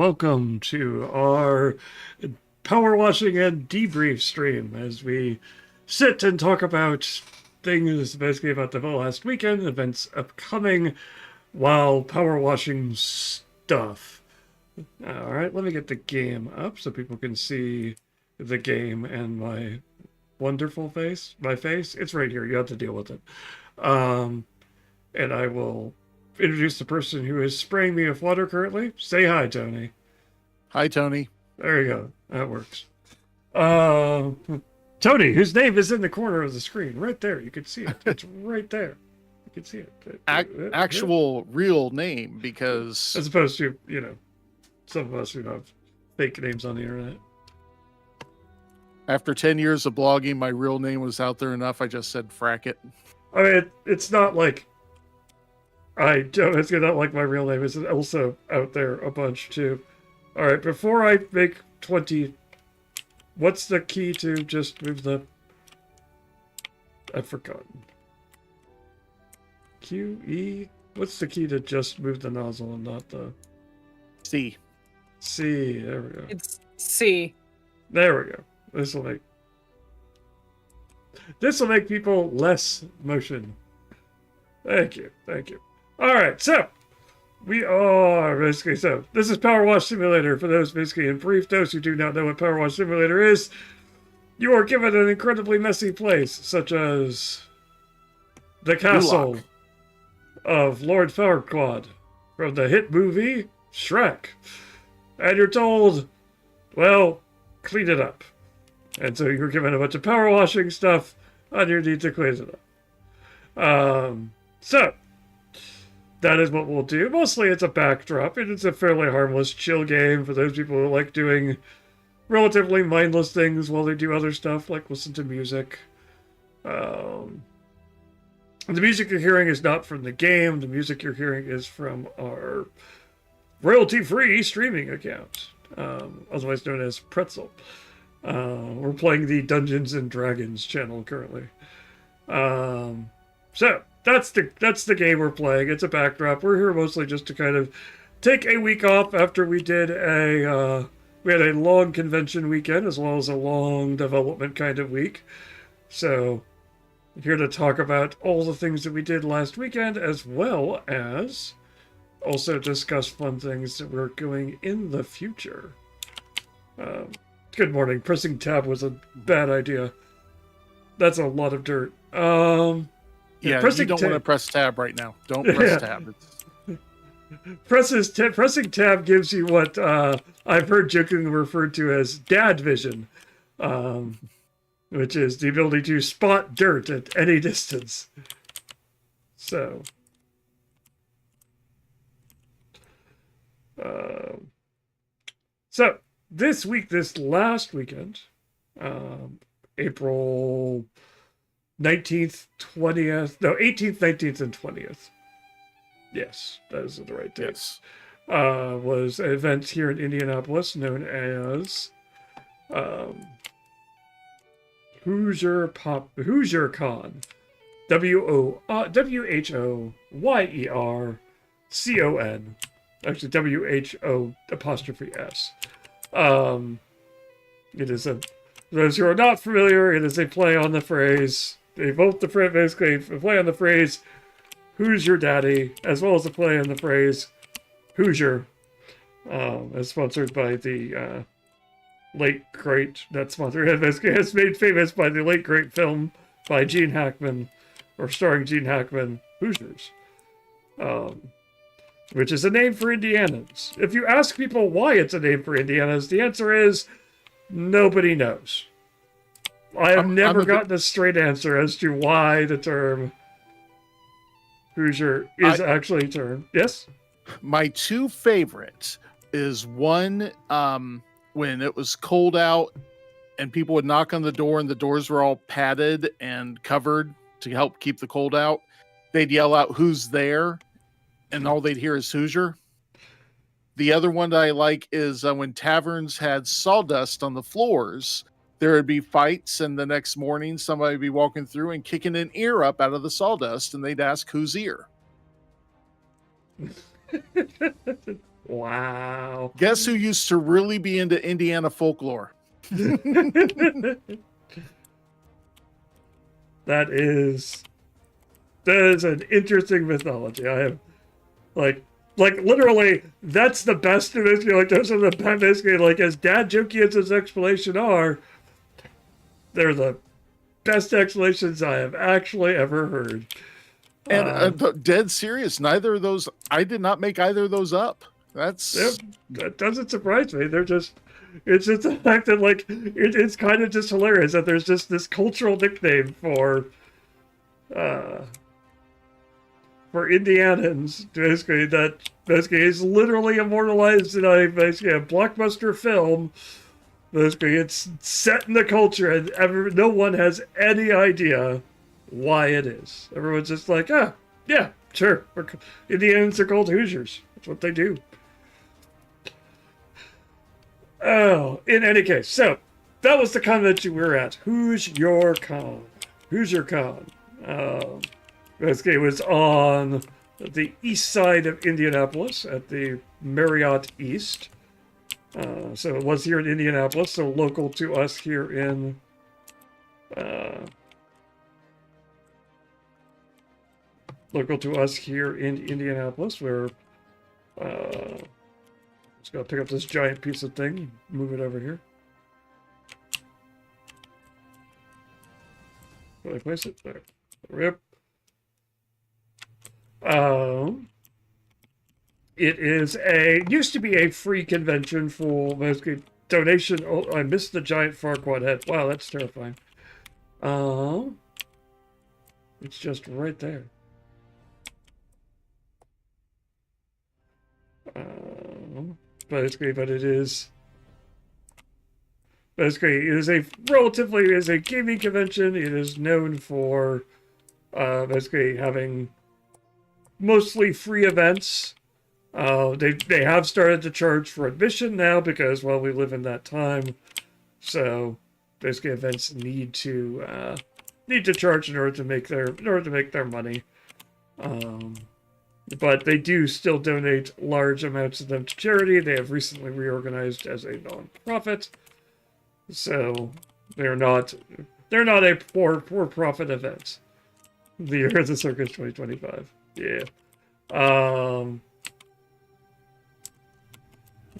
welcome to our power washing and debrief stream as we sit and talk about things basically about the last weekend, events upcoming, while power washing stuff. All right, let me get the game up so people can see the game and my wonderful face. My face, it's right here. You have to deal with it. And I will introduce the person who is spraying me with water currently. Say hi, Tony. Hi, Tony. There you go. That works. Tony, whose name is in the corner of the screen, right there. You can see it. It's right there. You can see it. Actual real name, because as opposed to, some of us who have fake names on the internet. After 10 years of blogging, my real name was out there enough. I just said frack it. I mean, it's not like it's not like my real name is also out there a bunch too. All right, before I make 20, what's the key to just move the? I've forgotten. Q, E. What's the key to just move the nozzle and not the? C. C. There we go. It's C. There we go. This will make people less motion. Thank you. All right, so we are basically this is PowerWash Simulator. For those basically in brief, those who do not know what PowerWash Simulator is, you are given an incredibly messy place, such as the castle of Lord Farquaad from the hit movie Shrek, and you're told, well, clean it up. And so you're given a bunch of power washing stuff, and you need to clean it up. So that is what we'll do. Mostly it's a backdrop, and it's a fairly harmless, chill game for those people who like doing relatively mindless things while they do other stuff, like listen to music. The music you're hearing is not from the game. The music you're hearing is from our royalty-free streaming account, otherwise known as Pretzel. We're playing the Dungeons and Dragons channel currently. So that's the game we're playing. It's a backdrop. We're here mostly just to kind of take a week off after we did we had a long convention weekend as well as a long development kind of week. So I'm here to talk about all the things that we did last weekend, as well as also discuss fun things that we're doing in the future. Good morning. Pressing tab was a bad idea. That's a lot of dirt. Yeah, you don't want to press tab right now. Don't press tab. Pressing tab gives you what I've heard jokingly referred to as dad vision, which is the ability to spot dirt at any distance. So, this last weekend, April 19th, 20th, no, 18th, 19th, and 20th. Yes, those are the right dates. Yes. Was an event here in Indianapolis known as Hoosier Con. WHOYERCON. Actually, WHO''S. It is for those who are not familiar, it is a play on the phrase. They both basically a play on the phrase "Who's your daddy?" as well as a play on the phrase "Hoosier," as sponsored by the late great. Not sponsored. It's made famous by the late great film by Gene Hackman, or starring Gene Hackman, Hoosiers. Which is a name for Indianans. If you ask people why it's a name for Indianans, the answer is nobody knows. I have never gotten a straight answer as to why the term Hoosier is actually a term. Yes? My two favorites is one when it was cold out and people would knock on the door and the doors were all padded and covered to help keep the cold out. They'd yell out, "Who's there?" and all they'd hear is Hoosier. The other one that I like is when taverns had sawdust on the floors, there would be fights, and the next morning somebody would be walking through and kicking an ear up out of the sawdust, and they'd ask, "Whose ear?" Wow. Guess who used to really be into Indiana folklore? That is an interesting mythology. I have like literally that's the best of it. Like those are the best basically like as dad jokey as his explanation are, they're the best explanations I have actually ever heard. And dead serious, neither of those, I did not make either of those up. That's that doesn't surprise me. It's just the fact that like it's kind of just hilarious that there's just this cultural nickname for Indianans basically that basically is literally immortalized in a blockbuster film. Basically, it's set in the culture, and no one has any idea why it is. Everyone's just like, yeah, sure. Indians are called Hoosiers. That's what they do. Oh, in any case, so that was the convention we were at. Who's your con? Who's your con? Basically, it was on the east side of Indianapolis at the Marriott East. So it was here in Indianapolis, so local to us here in Indianapolis. Where just gotta pick up this giant piece of thing, move it over here. Where did I place it? There. Rip. It used to be a free convention for basically donation. Oh, I missed the giant Farquaad head. Wow, that's terrifying. It's just right there. Basically, but it is a gaming convention. It is known for basically having mostly free events. They have started to charge for admission now because, well, we live in that time. So basically events need to charge in order to make their money. But they do still donate large amounts of them to charity. They have recently reorganized as a non-profit. So they're not a for-profit event. The year of the Circus 2025. Yeah.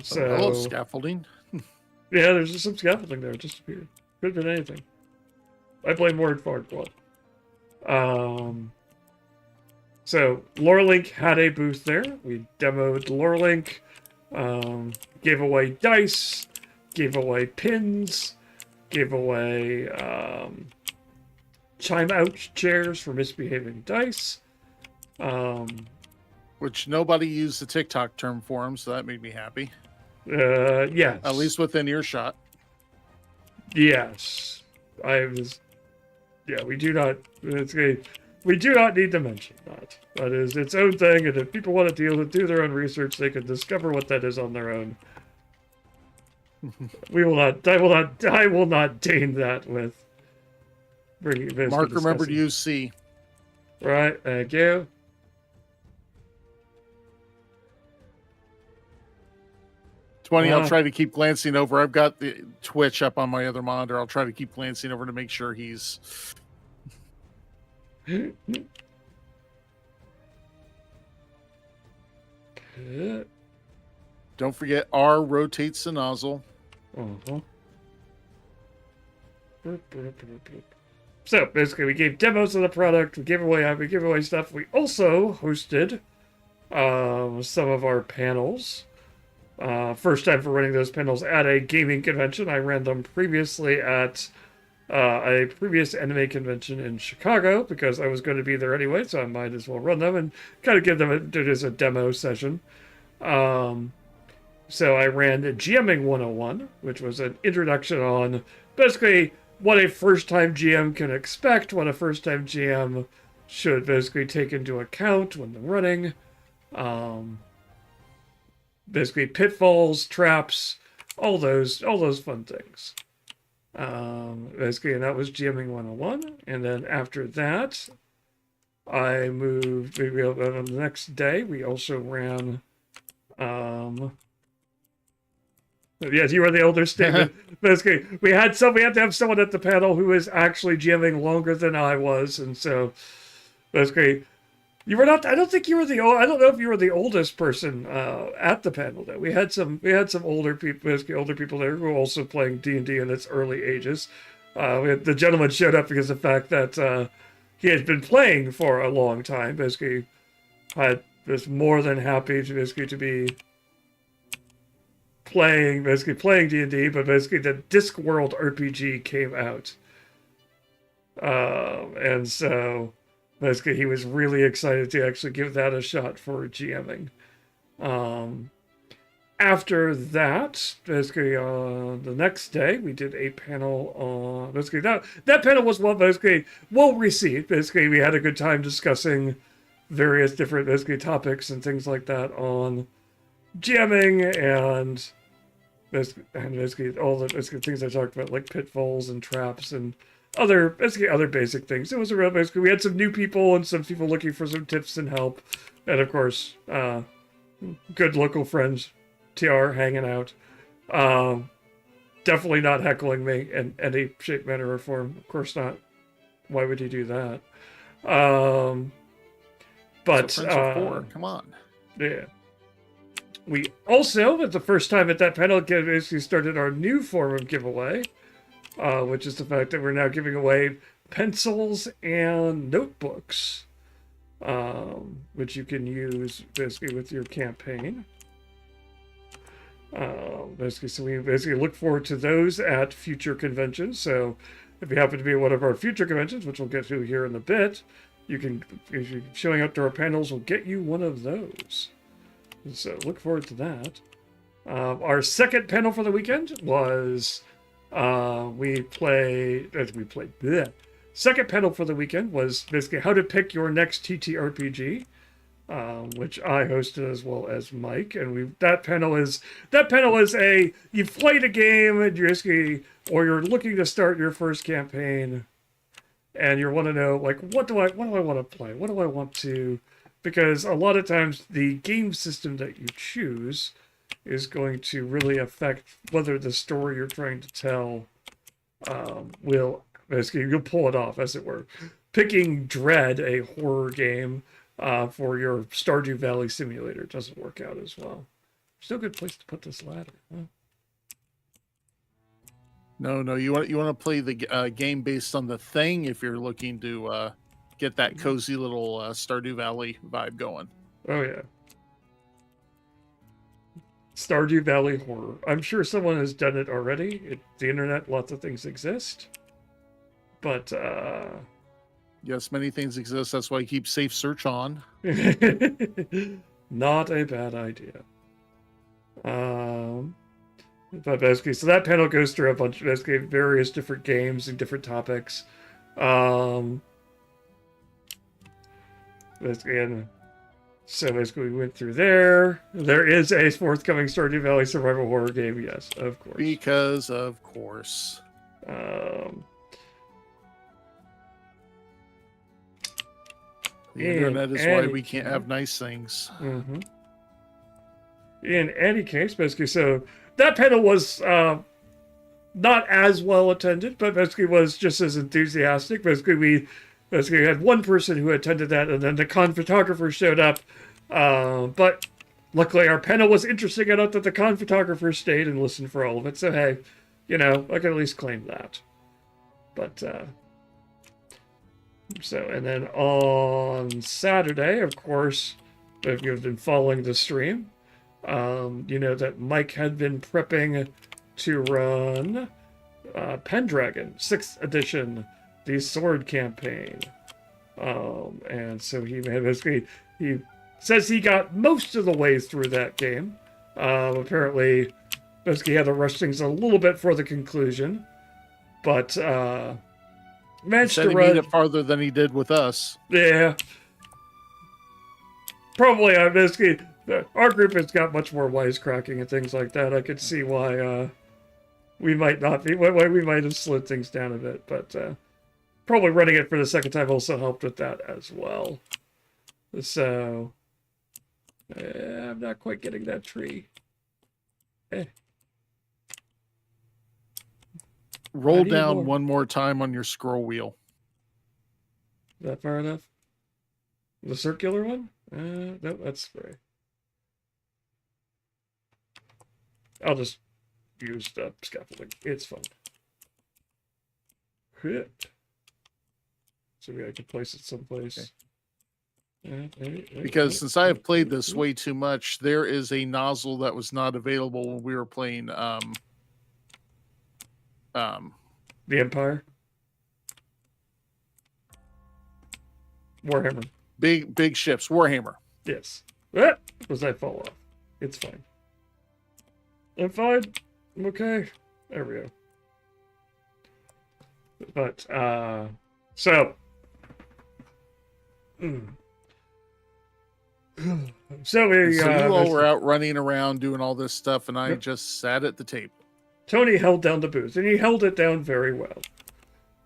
So I love scaffolding. Yeah, there's just some scaffolding there. It just appeared. Could have been anything. I blame Word Farquaad. So Lorelink had a booth there. We demoed Lorelink, gave away dice, gave away pins, gave away chime out chairs for misbehaving dice. Which nobody used the TikTok term for them, so that made me happy. Yes. At least within earshot. Yes. We do not. We do not need to mention that. That is its own thing, and if people want to do their own research, they can discover what that is on their own. I will not deign that with bringing this. Mark, remember to use C. Right, thank you. It's funny, I'll try to keep glancing over. I've got the Twitch up on my other monitor. I'll try to keep glancing over to make sure he's... Don't forget R rotates the nozzle. So basically, we gave demos of the product. We gave away stuff. We also hosted some of our panels. First time for running those panels at a gaming convention. I ran them previously at a previous anime convention in Chicago because I was going to be there anyway, so I might as well run them and kind of give them it as a demo session. So I ran GMing 101, which was an introduction on basically what a first-time GM can expect, what a first-time GM should basically take into account when they're running. Basically pitfalls, traps, all those fun things. Basically, and that was GMing 101. And then after that, I moved. On the next day, we also ran Yes, you were the older statement. Basically, we had to have someone at the panel who was actually GMing longer than I was, and so basically, you were not. I don't think you were the. I don't know if you were the oldest person at the panel. Though we had some older people, basically older people there who were also playing D&D in its early ages. The gentleman showed up because of the fact that he had been playing for a long time. Basically, was more than happy to be playing D&D, but basically the Discworld RPG came out, and so basically he was really excited to actually give that a shot for GMing. After that, basically the next day we did a panel on basically that panel was well received. Basically we had a good time discussing various different topics and things like that on GMing and basically all the things I talked about, like pitfalls and traps and other basic things. It was a real we had some new people and some people looking for some tips and help, and of course, good local friends, TR hanging out. Definitely not heckling me in any shape, manner, or form. Of course not. Why would he do that? But so friends are for. Come on. Yeah. We also, at the first time at that panel, basically started our new form of giveaway, which is the fact that we're now giving away pencils and notebooks, which you can use basically with your campaign. So we look forward to those at future conventions. So if you happen to be at one of our future conventions, which we'll get to here in a bit, if you're showing up to our panels, we'll get you one of those. So look forward to that. Our second panel for the weekend was second panel for the weekend was basically how to pick your next TTRPG, which I hosted as well as Mike. And that panel is you've played a game and you're looking to start your first campaign, and you want to know, like, what do I want to play? What do I want to? Because a lot of times the game system that you choose is going to really affect whether the story you're trying to tell will basically, you'll pull it off, as it were. Picking Dread, a horror game, for your Stardew Valley simulator doesn't work out as well. Still a good place to put this ladder, huh? No, you want to play the game based on the thing if you're looking to get that cozy little Stardew Valley vibe going. Oh yeah. Stardew Valley horror. I'm sure someone has done it already. The internet, lots of things exist. But yes, many things exist. That's why I keep safe search on. Not a bad idea. But basically, so that panel goes through a bunch of basically various different games and different topics. So basically, we went through there. There is a forthcoming Stardew Valley survival horror game. Yes, of course. Because of course. The internet is why we can't have nice things. Mm-hmm. In any case, basically, so that panel was not as well attended, but basically was just as enthusiastic. Basically, we had one person who attended that, and then the con photographer showed up. But luckily, our panel was interesting enough that the con photographer stayed and listened for all of it. So hey, I can at least claim that. But and then on Saturday, of course, if you've been following the stream, you know that Mike had been prepping to run Pendragon 6th edition, the sword campaign. And so he says he got most of the way through that game. Apparently, basically had to rush things a little bit for the conclusion, but managed to run. He made it farther than he did with us. Yeah, probably. Basically, our group has got much more wisecracking and things like that. I could see why we might not be, why we might have slowed things down a bit, but probably running it for the second time also helped with that as well. So I'm not quite getting that tree. Eh. Roll need down more. one more time on your scroll wheel. Is that far enough? The circular one? No, that's spray. I'll just use the scaffolding. It's fun. Hit. So maybe I can place it someplace. Because since I have played this way too much, there is a nozzle that was not available when we were playing The Empire? Warhammer. Big ships, Warhammer. Yes. What? Was I fall off? It's fine. I'm fine. I'm okay. There we go. But, so. So we, So you all were out running around doing all this stuff, and I just sat at the table. Tony held down the booth, and he held it down very well.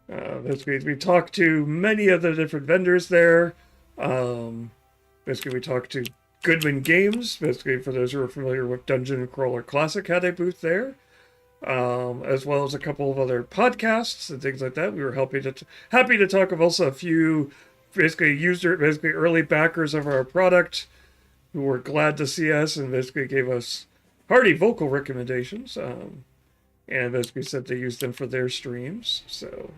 Basically, we talked to many of the different vendors there. Basically, we talked to Goodwin Games. Basically, for those who are familiar with Dungeon Crawler Classic, had a booth there. As well as a couple of other podcasts and things like that. We were happy to talk of also a few basically early backers of our product who were glad to see us and basically gave us hearty vocal recommendations. And basically said they used them for their streams. So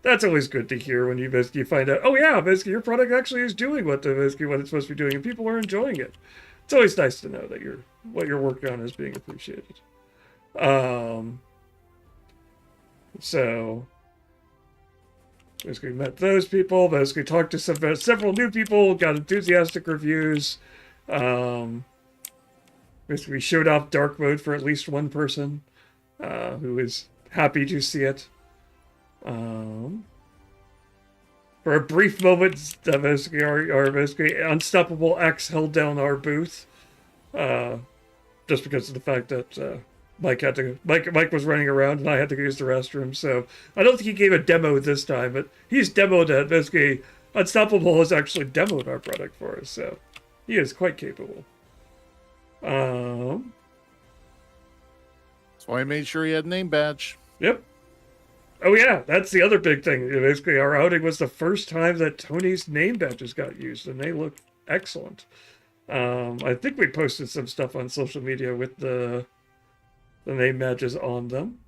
that's always good to hear when you basically find out, oh yeah, basically your product actually is doing what it's supposed to be doing and people are enjoying it. It's always nice to know that what you're working on is being appreciated. So basically met those people, basically talked to several new people, got enthusiastic reviews. Basically showed off dark mode for at least one person, who is happy to see it. For a brief moment, basically our basically Unstoppable X held down our booth, just because of the fact that Mike was running around and I had to use the restroom. So I don't think he gave a demo this time, but he's demoed it. Basically, Unstoppable has actually demoed our product for us, so he is quite capable. That's why I made sure he had a name badge. Yep. Oh yeah, that's the other big thing. Basically, our outing was the first time that Tony's name badges got used, and they look excellent. I think we posted some stuff on social media with the name badges on them.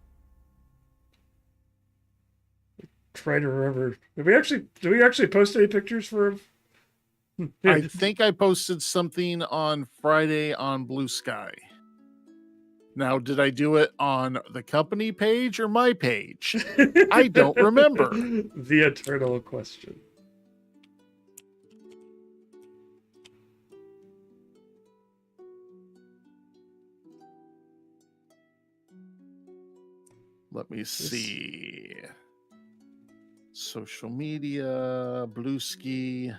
Try to remember. Did we actually post any pictures for? I think I posted something on Friday on Blue Sky. Now, did I do it on the company page or my page? I don't remember. The eternal question. Let me see. Social media, Blue Ski.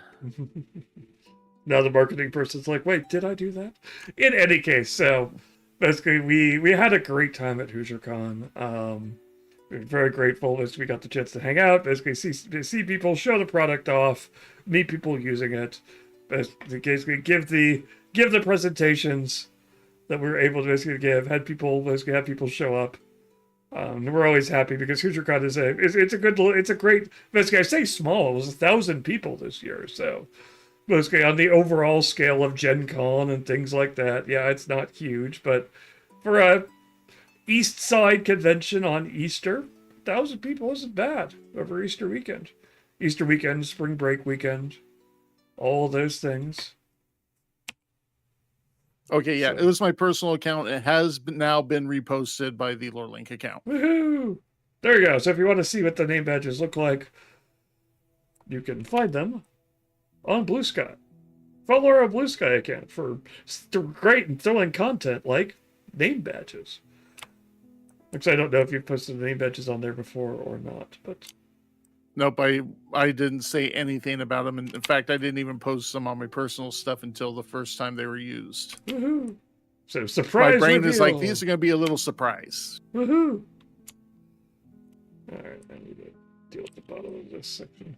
Now the marketing person's like, wait, did I do that? In any case, so basically we had a great time at HoosierCon. We're very grateful as we got the chance to hang out, basically see people, show the product off, meet people using it, basically give the presentations that we were able to basically give, have people show up. We're always happy because HoosierCon it's a great, basically I say small, it was 1,000 people this year, so basically on the overall scale of Gen Con and things like that, yeah, it's not huge, but for a East Side convention on Easter, 1,000 people isn't bad over Easter weekend. Easter weekend, spring break weekend, all those things. Okay, yeah, it was my personal account. It has now been reposted by the Lorelink account. Woohoo! There you go. So if you want to see what the name badges look like, you can find them on Blue Sky. Follow our Blue Sky account for great and thrilling content like name badges. Which I don't know if you've posted name badges on there before or not, but nope, I didn't say anything about them. And in fact, I didn't even post them on my personal stuff until the first time they were used. Woohoo! So surprise! My brain reveal. is like, these are going to be a little surprise. Woohoo! All right, I need to deal with the bottom of this section.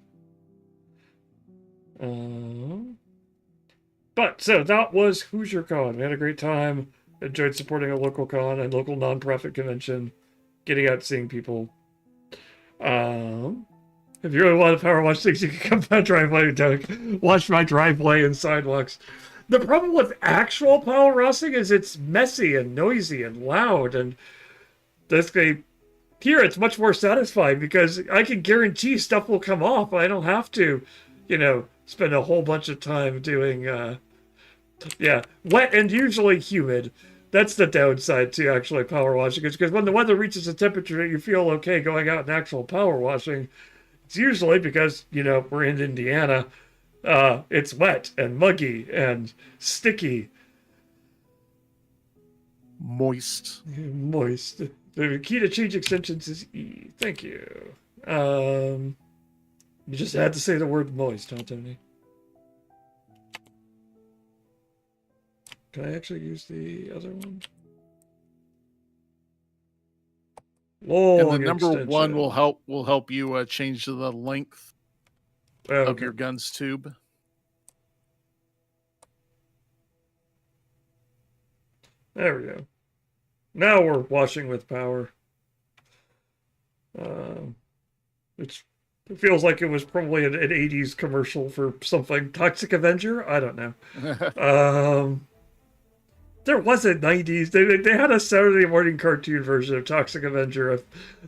But so that was Hoosier Con. We had a great time. Enjoyed supporting a local con and local nonprofit convention, getting out, seeing people. If you really want to power wash things, you can come to my driveway and wash my driveway and sidewalks. The problem with actual power washing is it's messy and noisy and loud, and basically here it's much more satisfying because I can guarantee stuff will come off. I don't have to, spend a whole bunch of time doing, wet and usually humid. That's the downside to actually power washing, is because when the weather reaches a temperature that you feel okay going out and actual power washing, it's usually because, we're in Indiana. It's wet and muggy and sticky. Moist. Moist. The key to change extensions is E. Thank you. You just had to say the word moist, huh, Tony? Can I actually use the other one? Long And the number extension. 1 will help you change the length of your gun's tube. There we go. Now we're washing with power. It feels like it was probably an 80s commercial for something. Toxic Avenger? I don't know. There was a 90s. They had a Saturday morning cartoon version of Toxic Avenger. A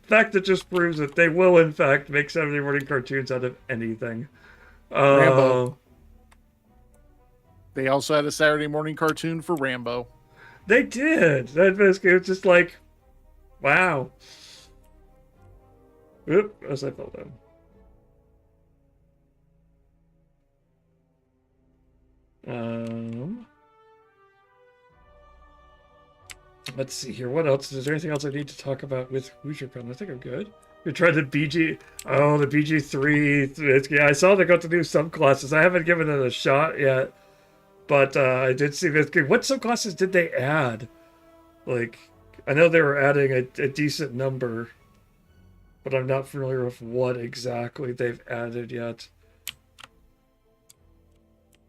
fact that just proves that they will, in fact, make Saturday morning cartoons out of anything. Rambo. They also had a Saturday morning cartoon for Rambo. They did. That basically was just like, wow. Oop, as I fell down. Let's see here. What else? Is there anything else I need to talk about with HoosierCon? I think I'm good. We tried the BG. Oh, the BG3. Yeah, I saw they got to do subclasses. I haven't given it a shot yet. But I did see this. What subclasses did they add? Like, I know they were adding a decent number, but I'm not familiar with what exactly they've added yet.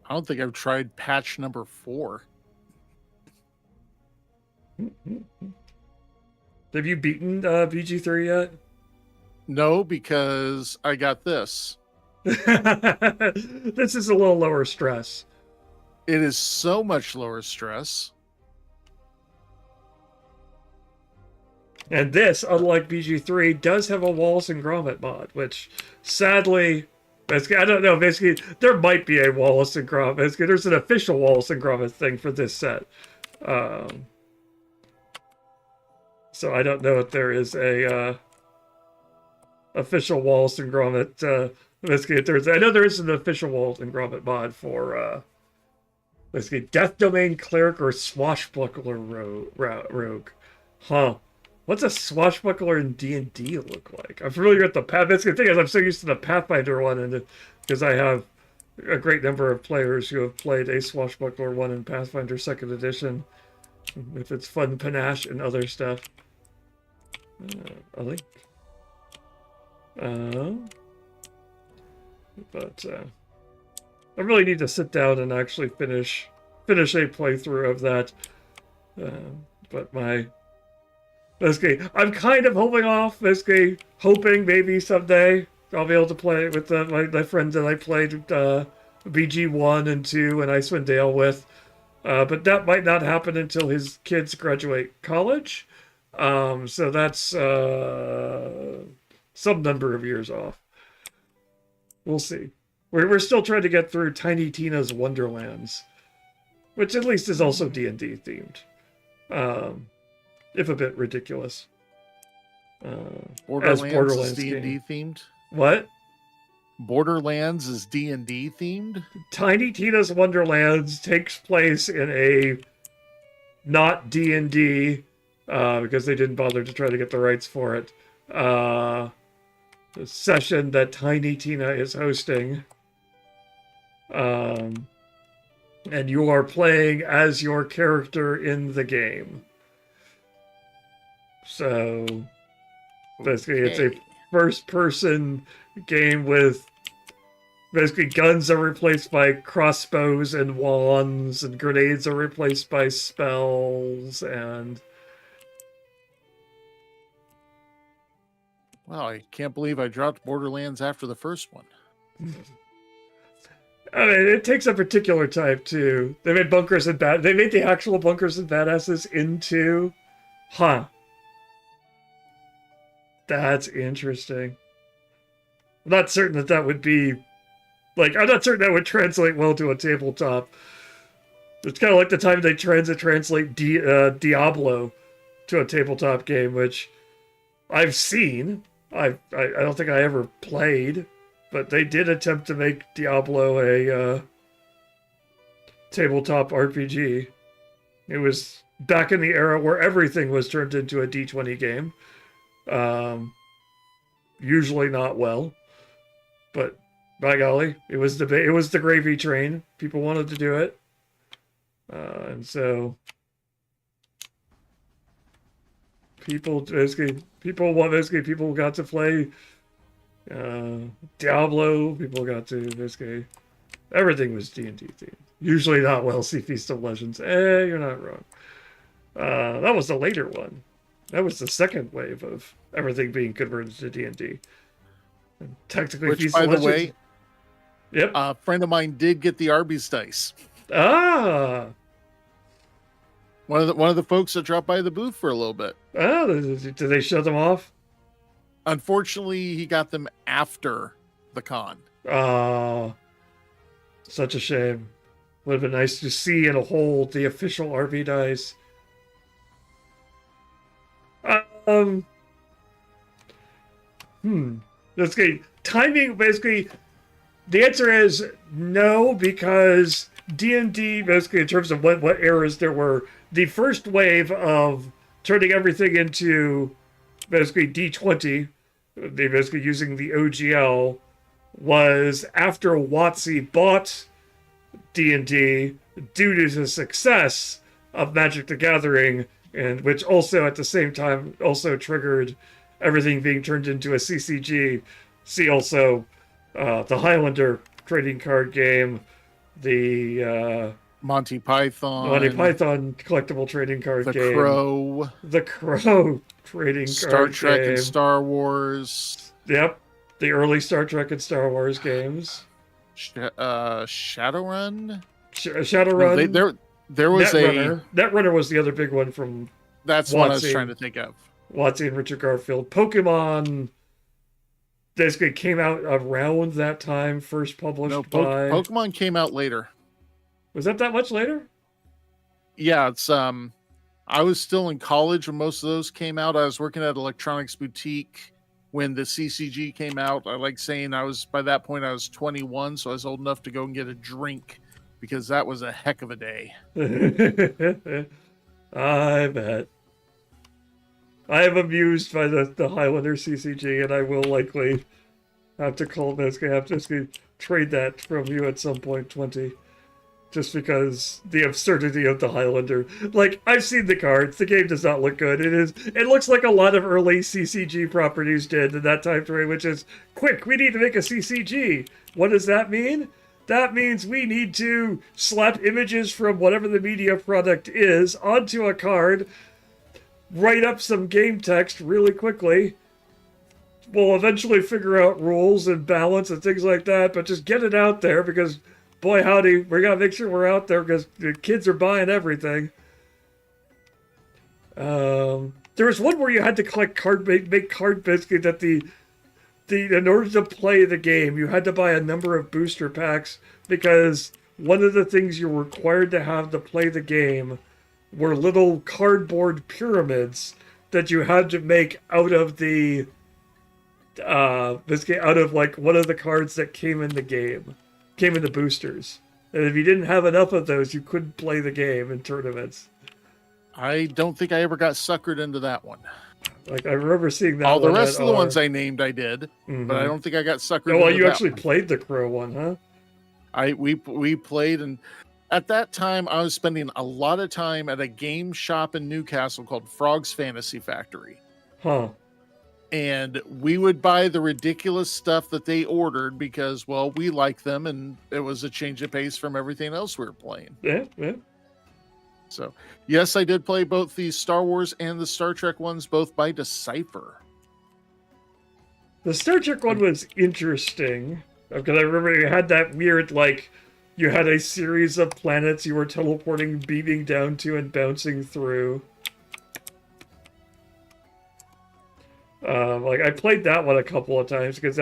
I don't think I've tried patch number 4. Have you beaten BG3 yet? No, because I got this. This is a little lower stress. It is so much lower stress. And this, unlike BG3, does have a Wallace and Gromit mod, which sadly, I don't know, basically, there might be a Wallace and Gromit. There's an official Wallace and Gromit thing for this set. So I don't know if there is a official Wallace and Gromit. I know there is an official Wallace and Gromit mod for basically Death Domain Cleric or Swashbuckler Rogue. Huh. What's a swashbuckler in D&D look like? I'm familiar with the Path. That's the thing is I'm so used to the Pathfinder one, and because I have a great number of players who have played a swashbuckler one in Pathfinder 2nd Edition, with its fun panache and other stuff. A link. But I really need to sit down and actually finish a playthrough of that. But basically, I'm kind of holding off. Basically, hoping maybe someday I'll be able to play with my friends that I played BG 1 and 2 and Icewind Dale with. But that might not happen until his kids graduate college. So that's some number of years off. We'll see. We're still trying to get through Tiny Tina's Wonderlands, which at least is also D&D themed. If a bit ridiculous. Borderlands is D&D themed? What? Borderlands is D&D themed? Tiny Tina's Wonderlands takes place in a not D&D, because they didn't bother to try to get the rights for it, the session that Tiny Tina is hosting. And you are playing as your character in the game. So, basically, it's a first-person game with Basically, guns are replaced by crossbows and wands, and grenades are replaced by spells, and Wow, I can't believe I dropped Borderlands after the first one. I mean, it takes a particular type too. They made bunkers and they made the actual bunkers and badasses into, huh? That's interesting. I'm not certain that that would be, like, I'm not certain that would translate well to a tabletop. It's kind of like the time they translate Diablo to a tabletop game, which I've seen. I don't think I ever played, but they did attempt to make Diablo a tabletop RPG. It was back in the era where everything was turned into a D20 game. Usually not well, but by golly, it was the gravy train. People wanted to do it, and so people got to play Diablo. People got to basically everything was D&D themed. Usually not well. See Feast of Legends. You're not wrong. That was the later one. That was the second wave of everything being converted to D&D. And technically, Which, Feast by of the Legends, way, yep. a friend of mine did get the Arby's dice. Ah. One of the folks that dropped by the booth for a little bit. Oh, did they shut them off? Unfortunately, he got them after the con. Oh, such a shame. Would have been nice to see and hold the official RB dice. That's good. Timing, basically, the answer is no, because D&D, basically, in terms of what eras there were, the first wave of turning everything into basically D20, they basically using the OGL, was after WotC bought D&D due to the success of Magic the Gathering, and which also at the same time also triggered everything being turned into a CCG. See also the Highlander trading card game, the Monty Python collectible trading card the game, Crow, the Crow trading Star card Trek game. and Star Wars. Yep, the early Star Trek and Star Wars games. Shadowrun. Shadowrun. No, there was Netrunner. Netrunner was the other big one from. That's what I was trying to think of. WotC and Richard Garfield. Pokemon basically came out around that time, first published by. Pokemon came out later. Was that much later? Yeah, it's I was still in college when most of those came out. I was working at Electronics Boutique when the CCG came out. I like saying by that point I was 21, so I was old enough to go and get a drink because that was a heck of a day. I bet. I am amused by the Highlander CCG, and I will likely have to trade that from you at some point, 20. Just because the absurdity of the Highlander. Like, I've seen the cards. The game does not look good. It looks like a lot of early CCG properties did in that time period, which is, quick, we need to make a CCG. What does that mean? That means we need to slap images from whatever the media product is onto a card, write up some game text really quickly. We'll eventually figure out rules and balance and things like that, but just get it out there because, boy howdy, we gotta make sure we're out there because the kids are buying everything. There was one where you had to collect make card basically that in order to play the game, you had to buy a number of booster packs because one of the things you're required to have to play the game were little cardboard pyramids that you had to make out of the like one of the cards that came in the game, came in the boosters. And if you didn't have enough of those, you couldn't play the game in tournaments. I don't think I ever got suckered into that one. Like, I remember seeing that. All the rest of the ones I named, I did, but I don't think I got suckered. Oh, well, into you that actually one. played the Crow one, huh? We played, and at that time, I was spending a lot of time at a game shop in Newcastle called Frog's Fantasy Factory. Huh. and we would buy the ridiculous stuff that they ordered because, well, we like them, and it was a change of pace from everything else we were playing. Yeah, yeah. So, yes, I did play both the Star Wars and the Star Trek ones, both by Decipher. The Star Trek one was interesting because I remember you had that weird, like, you had a series of planets you were teleporting, beaming down to, and bouncing through. Like, I played that one a couple of times because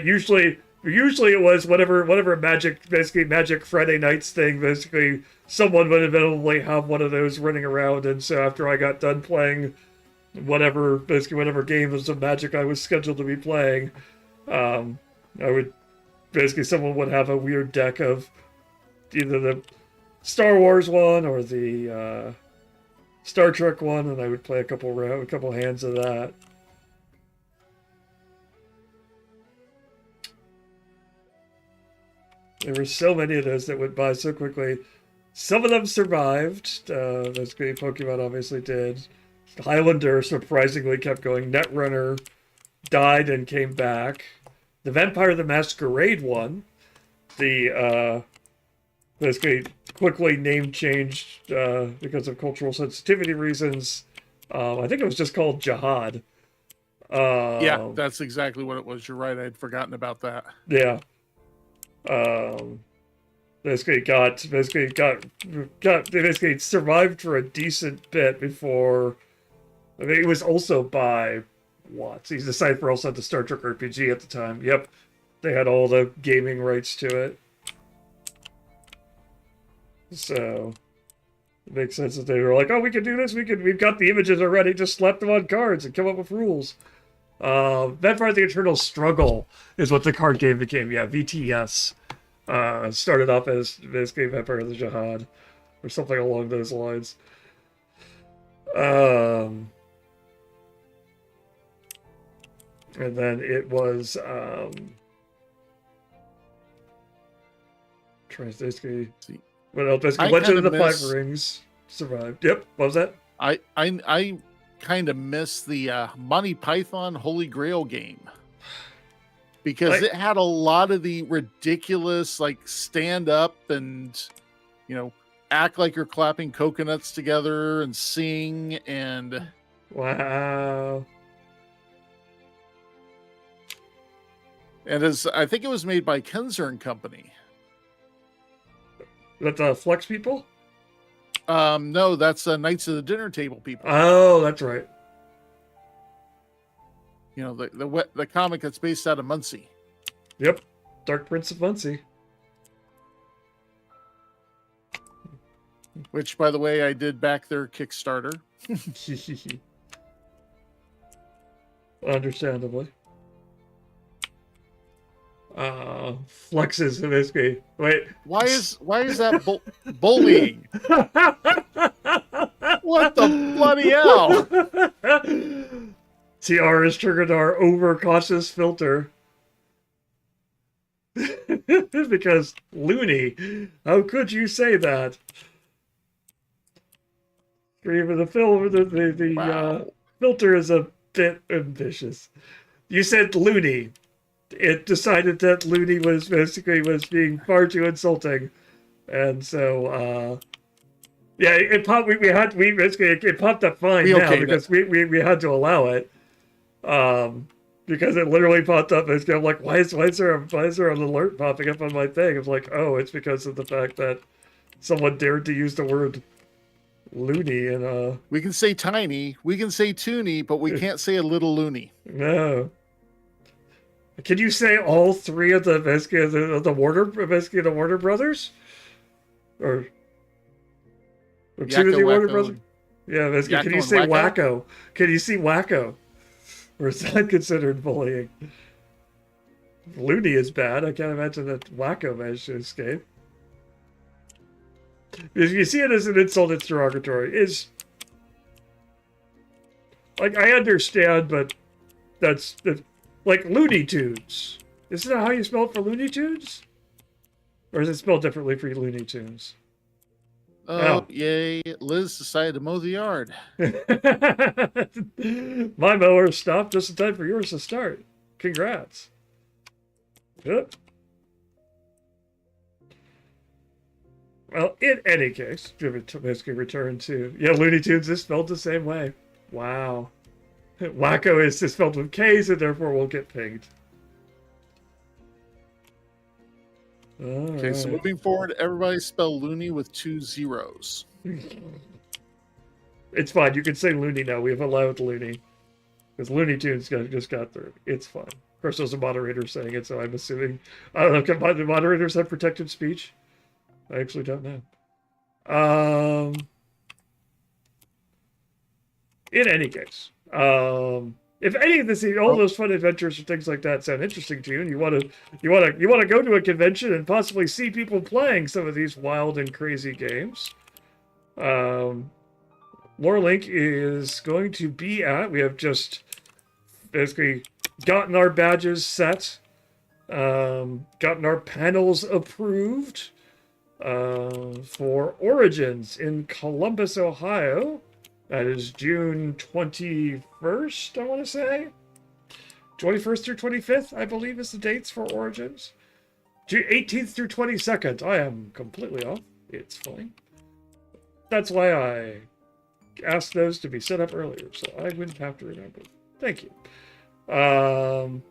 usually it was whatever Magic Friday nights thing. Basically, someone would inevitably have one of those running around, and so after I got done playing whatever games of Magic I was scheduled to be playing, someone would have a weird deck of either the Star Wars one or the Star Trek one, and I would play a couple hands of that. There were so many of those that went by so quickly. Some of them survived. Basically, Pokemon obviously did. Highlander surprisingly kept going. Netrunner died and came back. The Vampire the Masquerade one, basically quickly name changed because of cultural sensitivity reasons. I think it was just called Jihad. Yeah, that's exactly what it was. You're right. I had forgotten about that. Yeah. Basically survived for a decent bit before. I mean, it was also by Watts. He's the Decipher also had the Star Trek RPG at the time. Yep, they had all the gaming rights to it. So it makes sense that they were like, "Oh, we can do this. We've got the images already. Just slap them on cards and come up with rules." Vampire the Eternal Struggle is what the card game became. Yeah, VTS. Started off as basically Vampire the Jihad, or something along those lines. And then it was basically Legend of the Five Rings survived. Yep, what was that? I kind of miss the Monty Python Holy Grail game because it had a lot of the ridiculous, like, stand up and, you know, act like you're clapping coconuts together and sing and wow. And I think it was made by Kenzer and Company. That's the Flex people? No, that's Knights of the Dinner Table people. Oh, that's right. You know, the comic that's based out of Muncie. Yep, Dark Prince of Muncie. Which, by the way, I did back their Kickstarter. Understandably. Flexes in this game. Wait. Why is that bullying? What the bloody hell? TR is triggered our overcautious filter. Because loony. How could you say that? Even the film, Wow. Filter is a bit ambitious. You said loony. It decided that loony was being far too insulting, and so yeah, it popped. It popped up fine now because we had to allow it, because it literally popped up. It's kind of like, why is there an alert popping up on my thing? It's like, oh, it's because of the fact that someone dared to use the word loony, and we can say tiny, we can say toony, but we can't say a little loony. No. Can you say all three of the Warner brothers, or two of the Warner brothers? Yeah, basically. Can you say wacko? Can you see wacko? Or is that considered bullying? Loony is bad. I can't imagine that wacko managed to escape. If you see it as an insult, it's derogatory. Is like, I understand, but that's like Looney Tunes. Isn't that how you spell it for Looney Tunes? Or is it spelled differently for Looney Tunes? Oh, yay. Liz decided to mow the yard. My mower stopped just in time for yours to start. Congrats. Yep. Well, in any case, basically return to... Yeah, Looney Tunes is spelled the same way. Wow. Wacko is spelled with K's and therefore will get pinged. Okay, so moving forward, everybody spell loony with 2 zeros. It's fine. You can say loony now. We have allowed loony. Because Looney Tunes just got through. It's fine. Of course, there's a moderator saying it, so I'm assuming... I don't know. Can the moderators have protected speech? I actually don't know. In any case, if any of this, all those fun adventures or things like that sound interesting to you, and you want to go to a convention and possibly see people playing some of these wild and crazy games, Lorelink is going to be at. We have just basically gotten our badges set, gotten our panels approved for Origins in Columbus, Ohio. That is June 21st, I want to say. 21st through 25th, I believe, is the dates for Origins. June 18th through 22nd. I am completely off. It's fine. That's why I asked those to be set up earlier, so I wouldn't have to remember. Thank you. In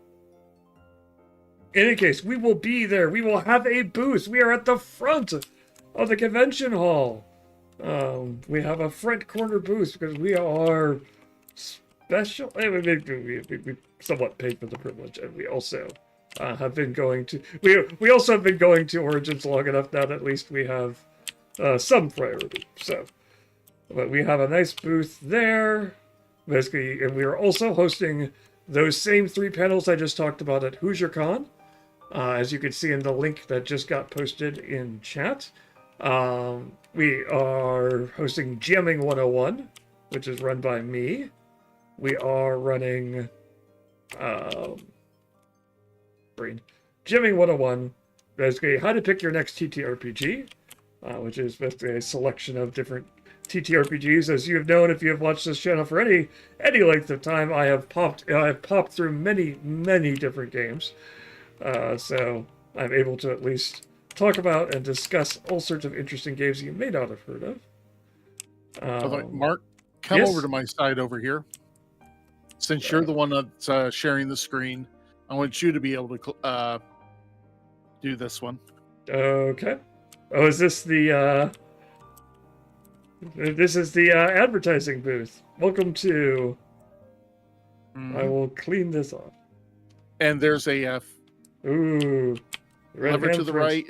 any case, we will be there. We will have a booth. We are at the front of the convention hall. We have a front corner booth because we are special. We somewhat paid for the privilege, and we also have been going to. We also have been going to Origins long enough now that at least we have some priority. So, but we have a nice booth there, basically, and we are also hosting those same 3 panels I just talked about at Hoosier Con, as you can see in the link that just got posted in chat. We are hosting Jamming 101, which is run by me. We are running Jamming 101, basically how to pick your next TTRPG, which is basically a selection of different TTRPGs. As you have known, if you have watched this channel for any length of time, I have popped through many different games. So I'm able to at least talk about and discuss all sorts of interesting games you may not have heard of. Mark, come yes? over to my side over here. Since you're the one that's sharing the screen, I want you to be able to do this one. Okay. Oh, is this the this is the advertising booth. Welcome to... I will clean this off. And there's a ooh, lever to the right.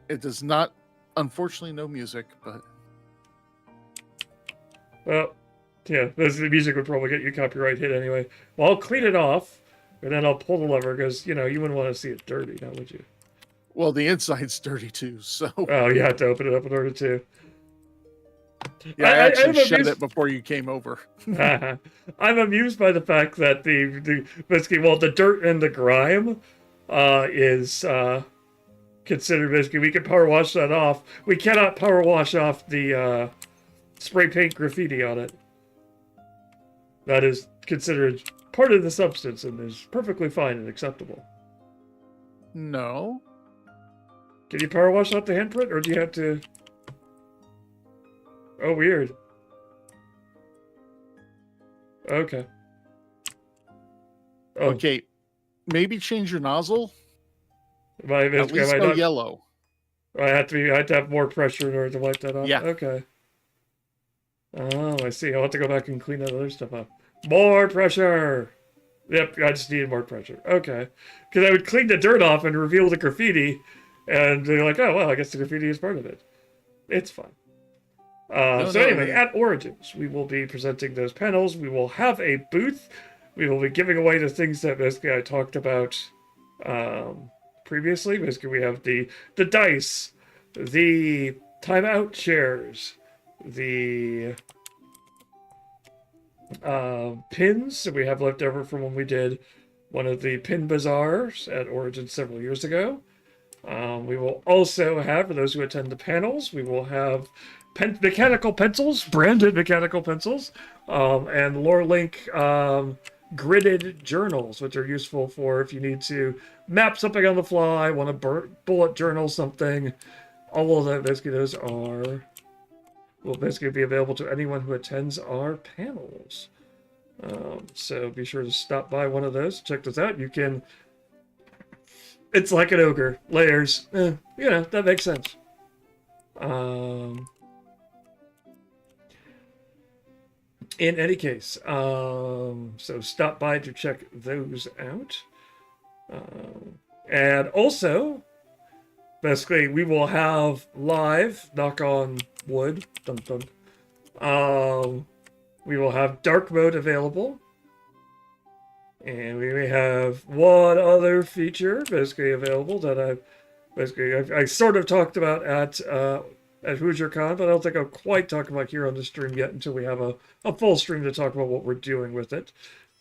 It does not, unfortunately, no music, but... Well, yeah, the music would probably get you copyright hit anyway. Well, I'll clean it off, and then I'll pull the lever, because, you wouldn't want to see it dirty, now would you? Well, the inside's dirty, too, so... Oh, you have to open it up in order to... Yeah, I actually shut it before you came over. I'm amused by the fact that the dirt and the grime is... considered basically we can power wash that off. We cannot power wash off the spray paint graffiti on it. That is considered part of the substance and is perfectly fine and acceptable. No. Can you power wash off the handprint, or do you have to... Oh, weird. Okay. Oh. Okay. Maybe change your nozzle. At least go yellow. I have to have more pressure in order to wipe that off? Yeah. Okay. Oh, I see. I'll have to go back and clean that other stuff up. More pressure! Yep, I just needed more pressure. Okay. Because I would clean the dirt off and reveal the graffiti, and they're like, oh, well, I guess the graffiti is part of it. It's fine. Anyway, at Origins, we will be presenting those panels. We will have a booth. We will be giving away the things that basically I talked about previously. Basically, we have the dice, the timeout chairs, the pins that we have left over from when we did one of the pin bazaars at Origins several years ago. We will also have, for those who attend the panels, we will have mechanical pencils, branded mechanical pencils, and lore link gridded journals, which are useful for if you need to map something on the fly, want to bullet journal something. All of that, basically, those will basically be available to anyone who attends our panels. So be sure to stop by one of those. Check this out. You can. It's like an ogre. Layers. That makes sense. In any case, so stop by to check those out. And also, basically, we will have live, knock on wood, dun dun. We will have dark mode available. And we may have one other feature basically available that I sort of talked about at HoosierCon, but I don't think I'll quite talk about here on the stream yet until we have a full stream to talk about what we're doing with it.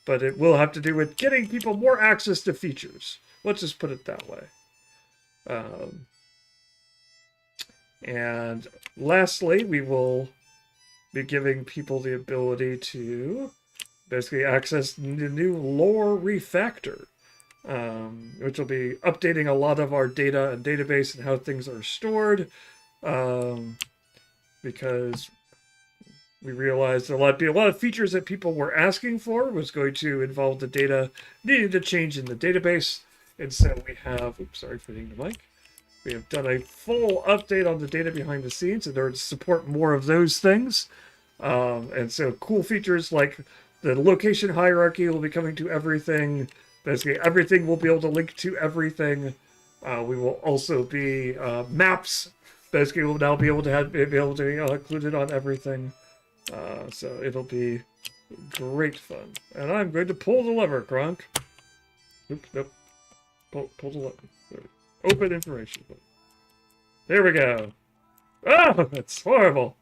But it will have to do with getting people more access to features. Let's just put it that way. And lastly, we will be giving people the ability to basically access the new lore refactor, which will be updating a lot of our data and database and how things are stored, because we realized a lot of features that people were asking for was going to involve the data needing to change in the database, and so we have, sorry for hitting the mic. We have done a full update on the data behind the scenes in order to support more of those things. And so cool features like the location hierarchy will be coming to everything. Basically, everything will be able to link to everything. We will also be maps. Basically, we'll now be able to be included on everything. So it'll be great fun. And I'm going to pull the lever, Gronk. Oops, nope. Pull the lever. Open information. There we go. Oh, that's horrible.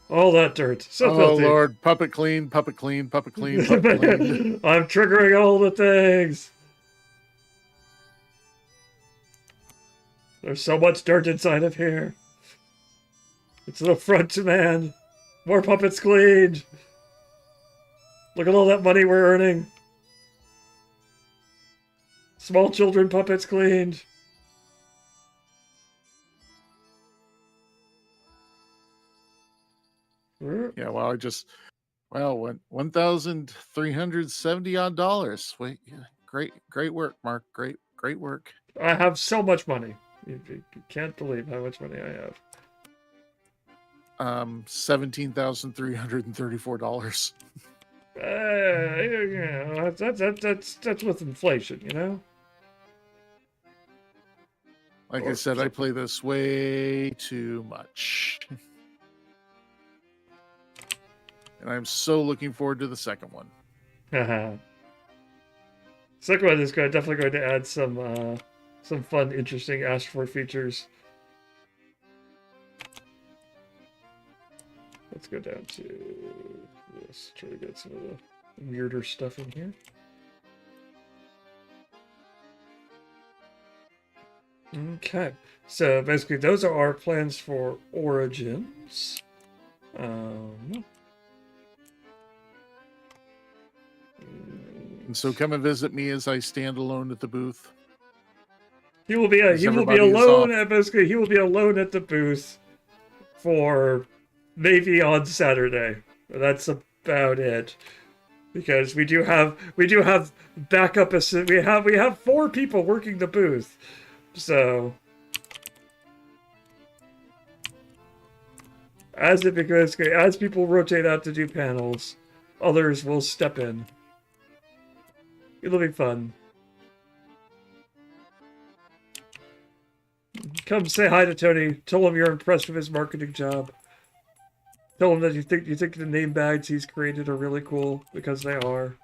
All that dirt. So filthy. Oh, Lord. Puppet clean, puppet clean, puppet clean, puppet clean. I'm triggering all the things. There's so much dirt inside of here. It's an affront to man. More puppets cleaned. Look at all that money we're earning. Small children puppets cleaned. Yeah, well, $1,370 odd dollars. Wait, yeah, great work, Mark. Great work. I have so much money. You can't believe how much money I have. $17,334. That's with inflation, you know. Like I said, I play this way too much. And I'm so looking forward to the second one. Second one is definitely going to add some fun, interesting asked for features. Let's go down to this. Try to get some of the weirder stuff in here. Okay, so basically those are our plans for Origins. And so come and visit me as I stand alone at the booth. He will be alone at basically he will be alone at the booth for maybe on Saturday. That's about it. Because we do have backup we have 4 people working the booth. So as people rotate out to do panels, others will step in. It'll be fun. Come say hi to Tony. Tell him you're impressed with his marketing job. Tell him that you think the name bags he's created are really cool, because they are.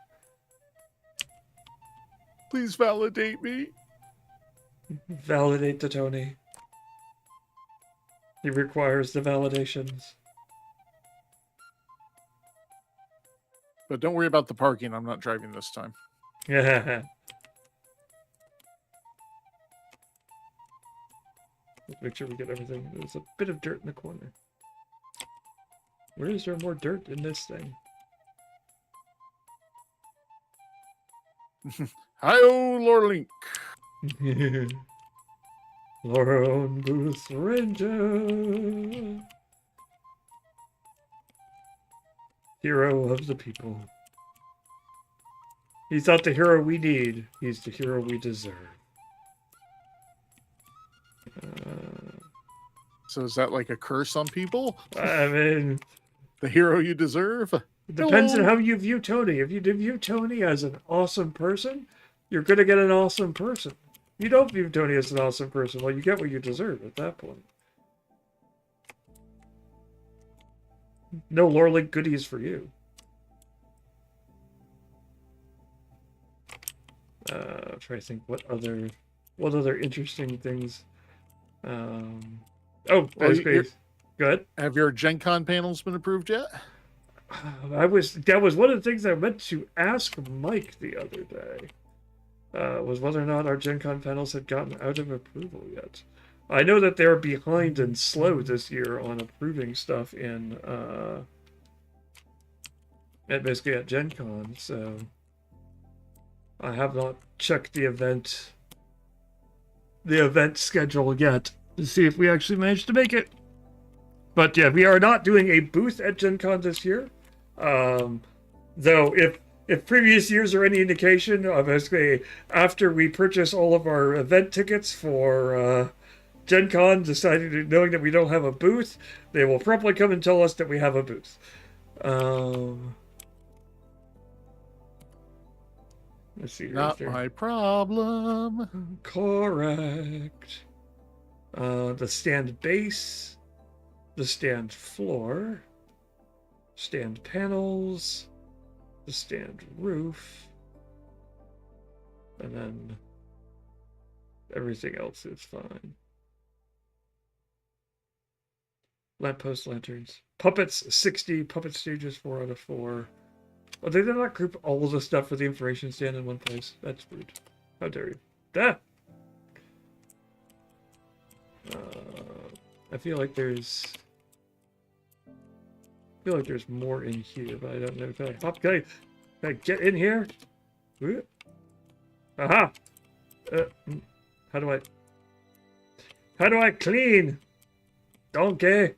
Please validate me. Validate the Tony. He requires the validations. But don't worry about the parking. I'm not driving this time. Yeah. Let's make sure we get everything. There's a bit of dirt in the corner. Where is there more dirt in this thing? Hi-oh, Lord Link. Lone Booth Ranger. Hero of the people. He's not the hero we need. He's the hero we deserve. So is that like a curse on people? I mean, The hero you deserve? it depends on Hello. how you view Tony. If you view Tony as an awesome person, you're going to get an awesome person. You don't view Tony as an awesome person, well, you get what you deserve at that point. No lore link goodies for you. I'm trying to think what other interesting things. Oh, Well, good. Have your Gen Con panels been approved yet? That was one of the things I meant to ask Mike the other day. Was whether or not our Gen Con panels had gotten out of approval yet. I know that they're behind and slow this year on approving stuff in basically at Gen Con, so I have not checked the event schedule yet to see if we actually managed to make it. But yeah, we are not doing a booth at Gen Con this year. Though if previous years are any indication, basically after we purchase all of our event tickets for Gen Con, knowing that we don't have a booth, they will promptly come and tell us that we have a booth. Let's see. Not my problem. Correct. The stand base, the stand floor, stand panels, the stand roof, and then everything else is fine. Lamppost lanterns. Puppets, 60. Puppet stages, 4 out of 4. Oh, they did not group all of the stuff for the information stand in one place. That's rude. How dare you? Ah! I feel like there's more in here, but I don't know. Can I get in here? Aha! How do I clean? Donkey.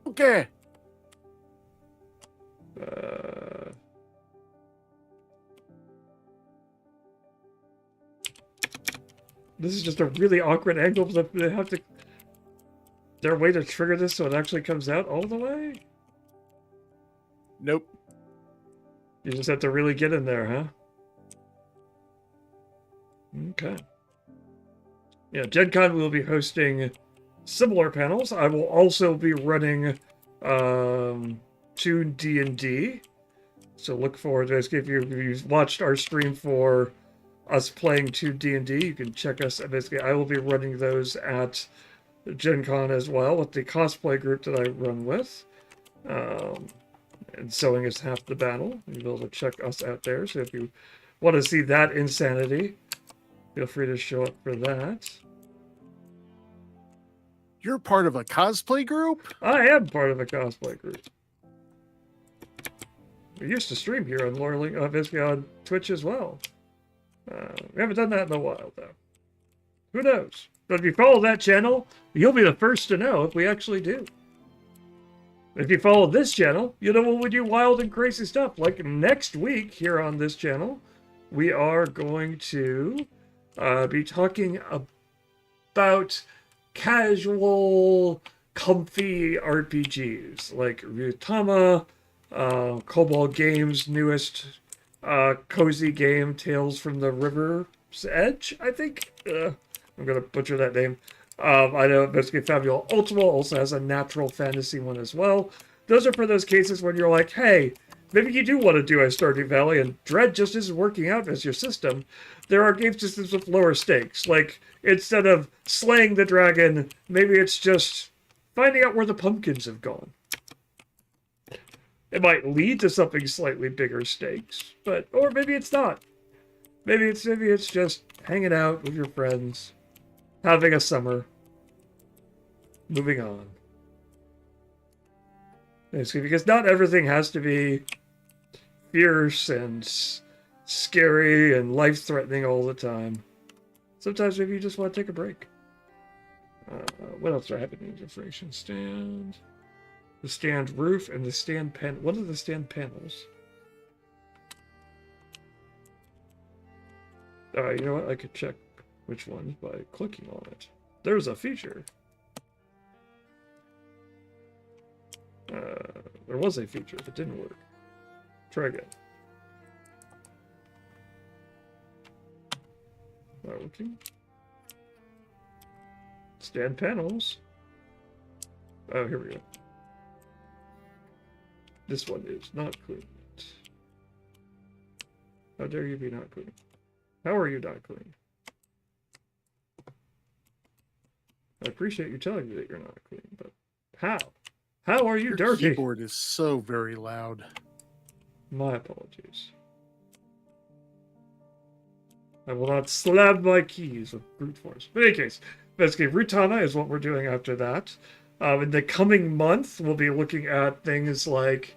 Okay. This is just a really awkward angle. They have to. Is there a way to trigger this so it actually comes out all the way? Nope. You just have to really get in there, huh? Okay. Yeah, Gen Con will be hosting similar panels. I will also be running Toon D&D. So look forward to this. If you've watched our stream for us playing Toon D&D, you can check us. Basically, I will be running those at Gen Con as well with the cosplay group that I run with. And sewing is half the battle. You'll be able to check us out there. So if you want to see that insanity, feel free to show up for that. You're part of a cosplay group? I am part of a cosplay group. We used to stream here on Lorelink, basically on Twitch as well. We haven't done that in a while, though. Who knows? But if you follow that channel, you'll be the first to know if we actually do. If you follow this channel, you know when we do wild and crazy stuff. Like next week here on this channel, we are going to be talking about casual, comfy RPGs like Ryutama, Cobalt Games' newest cozy game, Tales from the River's Edge, I think. I'm going to butcher that name. I know basically Fabio Ultima also has a natural fantasy one as well. Those are for those cases when you're like, hey, maybe you do want to do a Stardew Valley and Dread just isn't working out as your system. There are game systems with lower stakes. Like, instead of slaying the dragon, maybe it's just finding out where the pumpkins have gone. It might lead to something slightly bigger stakes, or maybe it's not. Maybe it's just hanging out with your friends, having a summer. Moving on. Basically, because not everything has to be fierce and scary and life-threatening all the time. Sometimes maybe you just want to take a break. What else do I have in the information? Stand. The stand roof and the stand pen. What are the stand panels? You know what? I could check which ones by clicking on it. There's a feature. There was a feature that didn't work. Try again. Not working. Stand panels. Oh, here we go. This one is not clean. How dare you be not clean? How are you not clean? I appreciate you telling me that you're not clean, but how? How are you dirty? Your keyboard is so very loud. My apologies. I will not slap my keys with brute force. But in any case, basically, Rutana is what we're doing after that. In the coming month, we'll be looking at things like...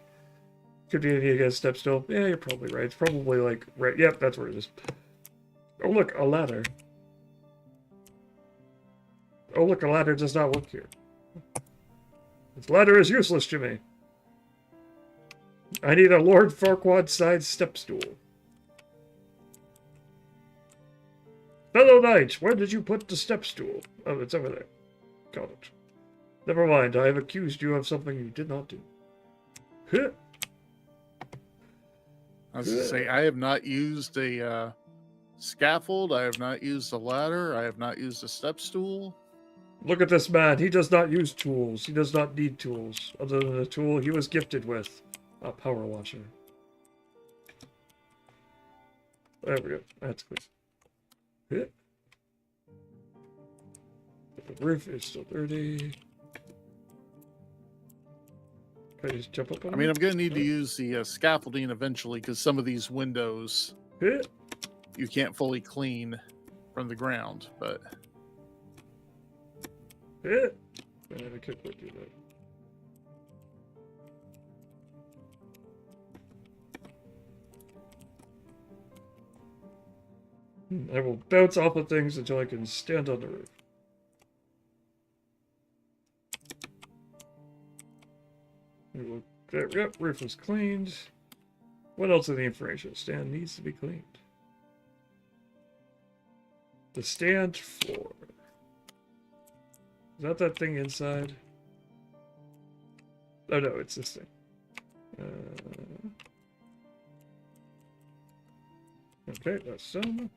Could be any against step still. Yeah, you're probably right. It's probably like... Right. Yep, that's where it is. Oh, look, a ladder. Oh, look, a ladder does not work here. This ladder is useless to me. I need a Lord Farquaad-sized step stool. Fellow Knight, where did you put the step stool? Oh, it's over there. Got it. Never mind, I have accused you of something you did not do. Huh. I was going to say, I have not used a scaffold. I have not used a ladder. I have not used a step stool. Look at this man. He does not use tools. He does not need tools, other than the tool he was gifted with. A power washer. There we go. That's good. Yeah. The roof is still dirty. Can I just jump up on I mean, I'm going to need to use the scaffolding eventually, because some of these windows you can't fully clean from the ground, but... I can't quite do that. I will bounce off of things until I can stand on the roof. Yep, roof is cleaned. What else in the information? Stand needs to be cleaned. The stand floor. Is that thing inside? Oh no, it's this thing. Okay, that's done.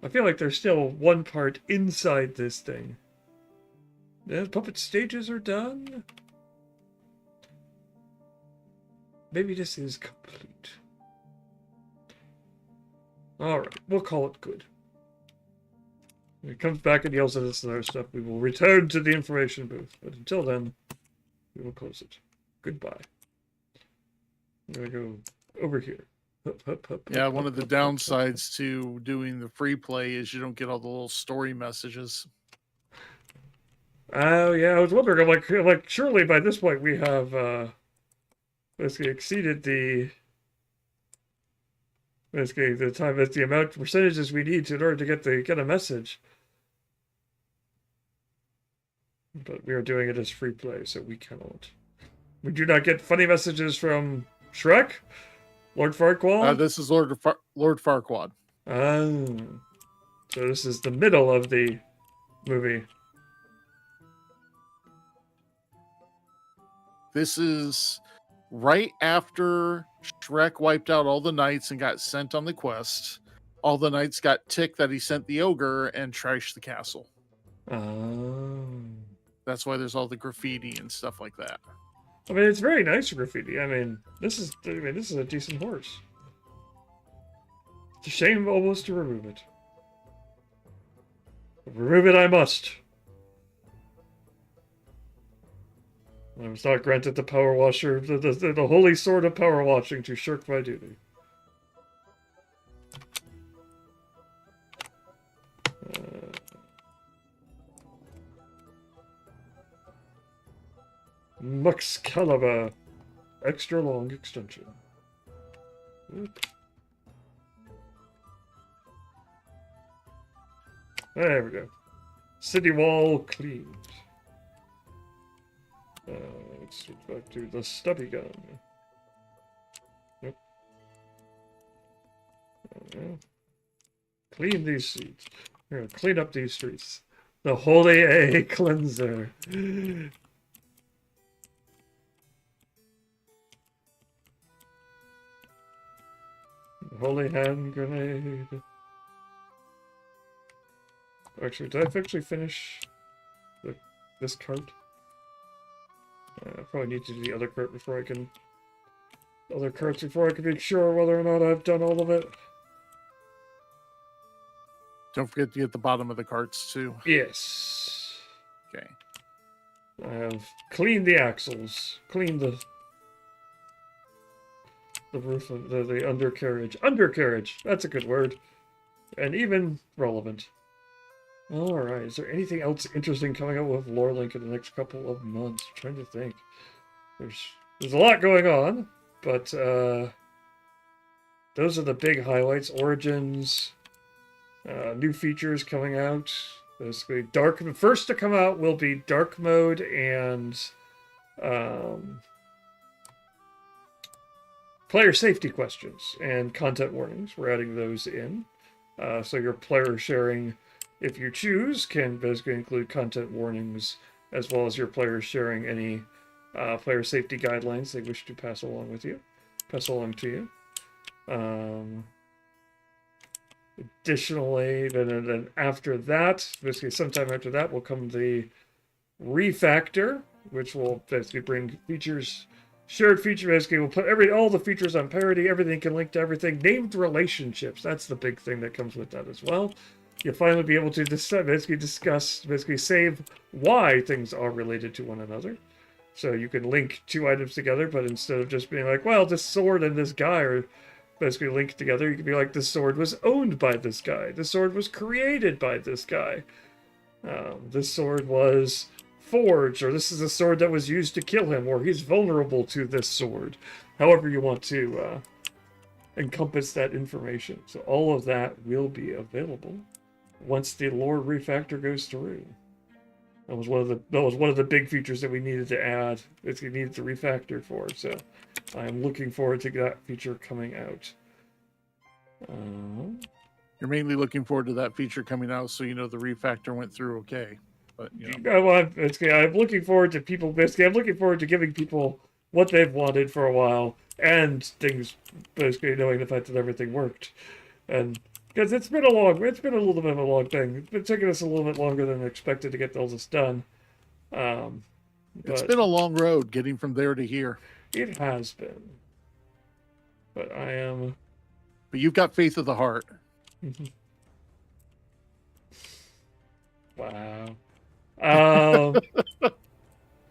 I feel like there's still one part inside this thing. The puppet stages are done. Maybe this is complete. Alright, we'll call it good. When he comes back and yells at us and other stuff, we will return to the information booth. But until then, we will close it. Goodbye. I'm going to go over here. Yeah, one of the downsides to doing the free play is you don't get all the little story messages. Oh, yeah, I was wondering, I'm like, surely by this point we have basically exceeded the time, the amount of percentages we need in order to get a message. But we are doing it as free play, so we cannot. We do not get funny messages from Shrek? Lord Farquaad? This is Lord Farquaad. So this is the middle of the movie. This is right after Shrek wiped out all the knights and got sent on the quest. All the knights got ticked that he sent the ogre and trashed the castle. Oh. That's why there's all the graffiti and stuff like that. I mean, it's very nice graffiti. I mean, this is a decent horse. It's a shame almost to remove it. But remove it I must. I was not granted the power washer, the holy sword of power washing to shirk my duty. Muxcalibur. Extra long extension. Oop. There we go. City wall cleaned. Let's switch back to the stubby gun. Yep. Clean these streets. We're gonna clean up these streets. The Holy A cleanser. Holy hand grenade. Actually, did I actually finish this cart? I probably need to do the other cart before I can... Other carts before I can be sure whether or not I've done all of it. Don't forget to get the bottom of the carts, too. Yes. Okay. I have cleaned the axles. Cleaned the roof of the undercarriage. Undercarriage! That's a good word. And even relevant. Alright, is there anything else interesting coming up with Lore Link in the next couple of months? I'm trying to think. There's a lot going on, but those are the big highlights. Origins, new features coming out. Basically, the first to come out will be Dark Mode and player safety questions and content warnings. We're adding those in. So your player sharing, if you choose, can basically include content warnings, as well as your players sharing any player safety guidelines they wish to pass along to you. Additionally, then after that, basically sometime after that, will come the refactor, which will basically bring features, shared feature. Basically, we'll put all the features on parity. Everything can link to everything. Named relationships. That's the big thing that comes with that as well. You'll finally be able to basically save why things are related to one another. So you can link two items together, but instead of just being like, well, this sword and this guy are basically linked together, you can be like, this sword was owned by this guy. This sword was created by this guy. This sword was forged, or this is a sword that was used to kill him, or he's vulnerable to this sword. However you want to encompass that information. So all of that will be available once the lore refactor goes through. That was one of the big features that we needed to add. We needed to refactor for. So I'm looking forward to that feature coming out. You're mainly looking forward to that feature coming out, so you know the refactor went through okay. But I'm looking forward to people. Basically, I'm looking forward to giving people what they've wanted for a while, and things basically knowing the fact that everything worked, and because it's been a little bit of a long thing. It's been taking us a little bit longer than expected to get all this done. It's been a long road getting from there to here. It has been, but But you've got faith of the heart. Wow.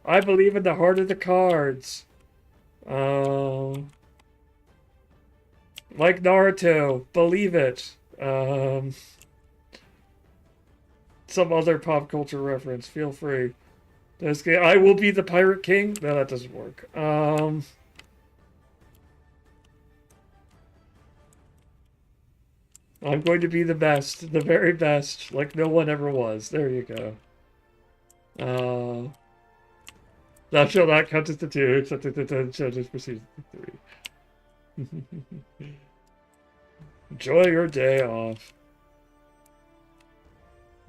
I believe in the heart of the cards. Like Naruto, believe it. Some other pop culture reference, feel free. I will be the Pirate King. No, that doesn't work. I'm going to be the best, the very best, like no one ever was. There you go. Thou shalt not count as the two, except that the 10 judges proceed to the 3. Enjoy your day off.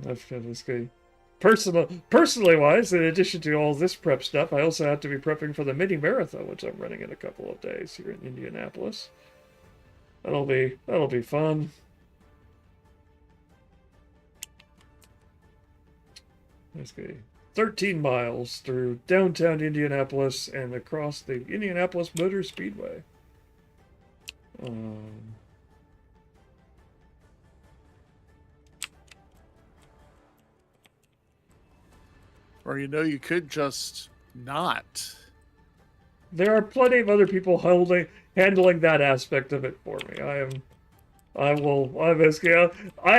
That's good. Personally wise, in addition to all this prep stuff, I also have to be prepping for the mini marathon, which I'm running in a couple of days here in Indianapolis. That'll be fun. Basically, 13 miles through downtown Indianapolis and across the Indianapolis Motor Speedway. Or you could just not. There are plenty of other people handling that aspect of it for me. I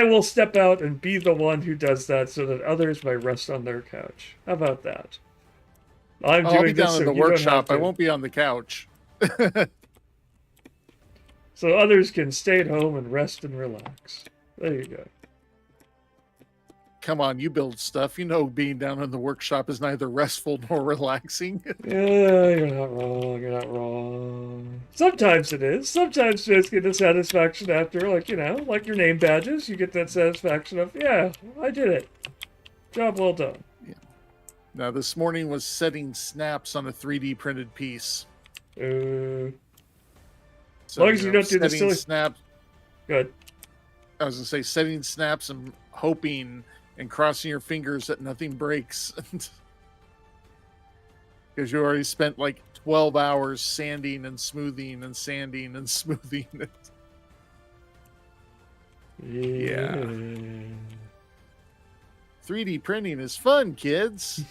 will step out and be the one who does that so that others may rest on their couch. How about that? I'm I'll doing be this down so in the you don't have workshop. I to. won't be on the couch. So others can stay at home and rest and relax. There you go. Come on, you build stuff. You know being down in the workshop is neither restful nor relaxing. Yeah, you're not wrong. You're not wrong. Sometimes it is. Sometimes you just get the satisfaction after, like, you know, like your name badges. You get that satisfaction of, yeah, I did it. Job well done. Yeah. Now, this morning was setting snaps on a 3D printed piece. So, So, long as you don't do the setting silly... snaps. Good. I was going to say setting snaps and hoping and crossing your fingers that nothing breaks. Because you already spent like 12 hours sanding and smoothing and sanding and smoothing it. Yeah. 3D printing is fun, kids.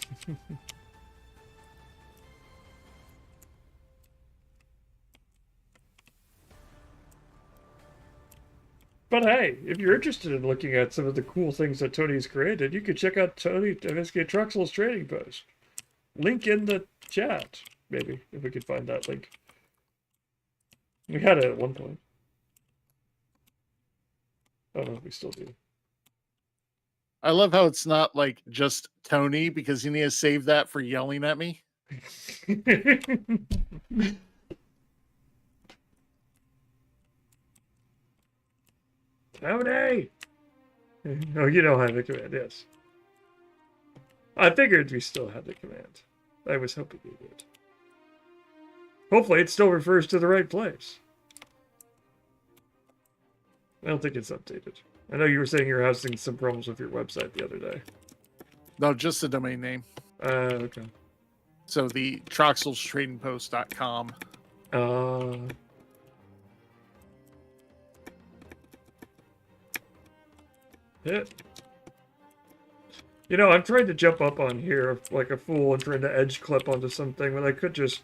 But hey, if you're interested in looking at some of the cool things that Tony's created, you could check out Tony Truxell's trading post. Link in the chat, maybe, if we could find that link. We had it at one point. Oh no, we still do. I love how it's not like just Tony, because you need to save that for yelling at me. Tony! Oh, you don't have the command, yes. I figured we still had the command. I was hoping we would. Hopefully it still refers to the right place. I don't think it's updated. I know you were saying you were having some problems with your website the other day. No, just the domain name. Okay. So the TroxelsTradingPost.com. Yeah. You know, I'm trying to jump up on here like a fool and trying to edge clip onto something when I could just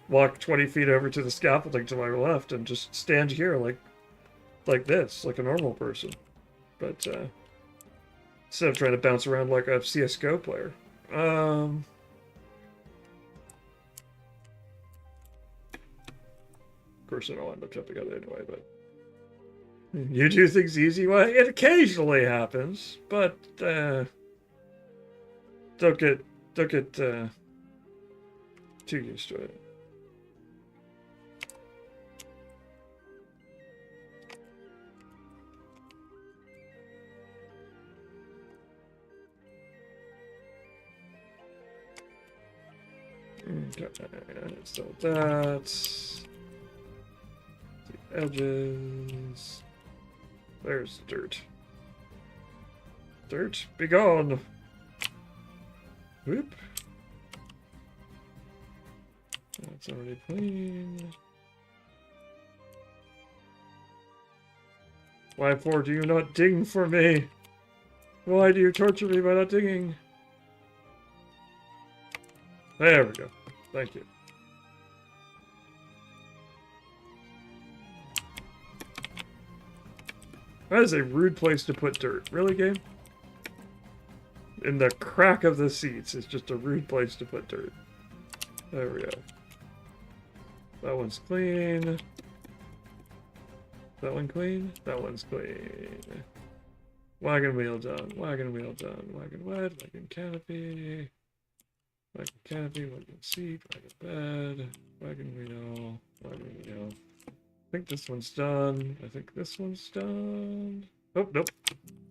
walk 20 feet over to the scaffolding to my left and just stand here like this, like a normal person. But instead of trying to bounce around like a CSGO player. Of course, it'll end up jumping out anyway, but you do things the easy way. It occasionally happens, but don't get too used to it. Okay, so that's the edges. There's dirt. Dirt, be gone. Whoop. That's already clean. Why for do you not ding for me? Why do you torture me by not dinging? There we go. Thank you. That is a rude place to put dirt. Really, game? In the crack of the seats, it's just a rude place to put dirt. There we go. That one's clean. That one clean? That one's clean. Wagon wheel done. Wagon wheel done. Wagon wet. Wagon canopy. Wagon canopy. Wagon seat. Wagon bed. Wagon wheel. Wagon wheel. I think this one's done. I think this one's done. Oh, nope.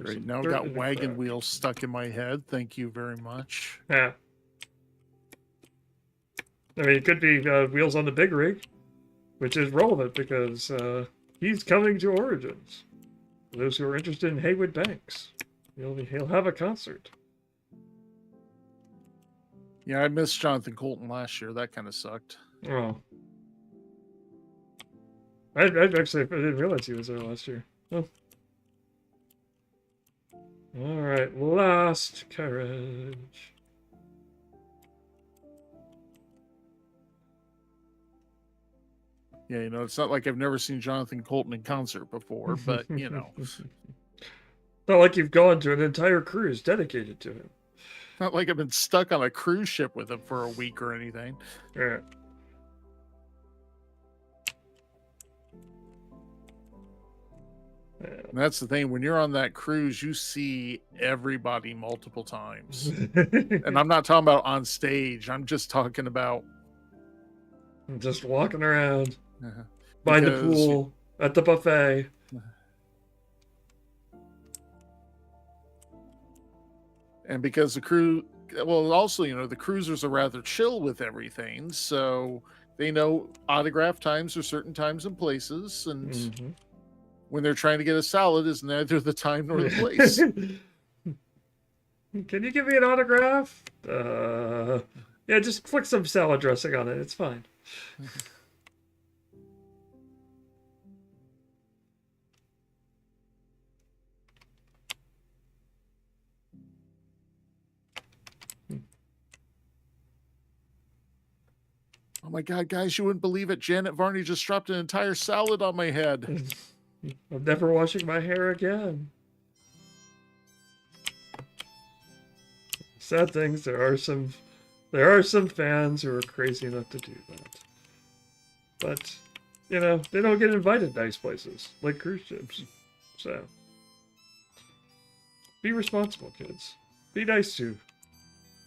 Great. Now I've got wagon wheels stuck in my head. Thank you very much. Yeah. I mean, it could be wheels on the big rig, which is relevant because he's coming to Origins. For those who are interested in Haywood Banks, he'll have a concert. Yeah, I missed Jonathan Colton last year. That kind of sucked. Oh. I didn't realize he was there last year. Oh. Alright, last carriage. Yeah, it's not like I've never seen Jonathan Colton in concert before, but, Not like you've gone to an entire cruise dedicated to him. Not like I've been stuck on a cruise ship with him for a week or anything. Yeah. And that's the thing. When you're on that cruise, you see everybody multiple times. And I'm not talking about on stage. I'm just talking about just walking around by the pool, at the buffet. And because the crew, well, also, the cruisers are rather chill with everything. So they know autograph times are certain times and places. And when they're trying to get a salad is neither the time nor the place. Can you give me an autograph? Yeah, just flick some salad dressing on it. It's fine. Oh my God, guys, you wouldn't believe it. Janet Varney just dropped an entire salad on my head. I'm never washing my hair again. Sad things, there are some fans who are crazy enough to do that. But, they don't get invited nice places, like cruise ships. So, be responsible, kids. Be nice to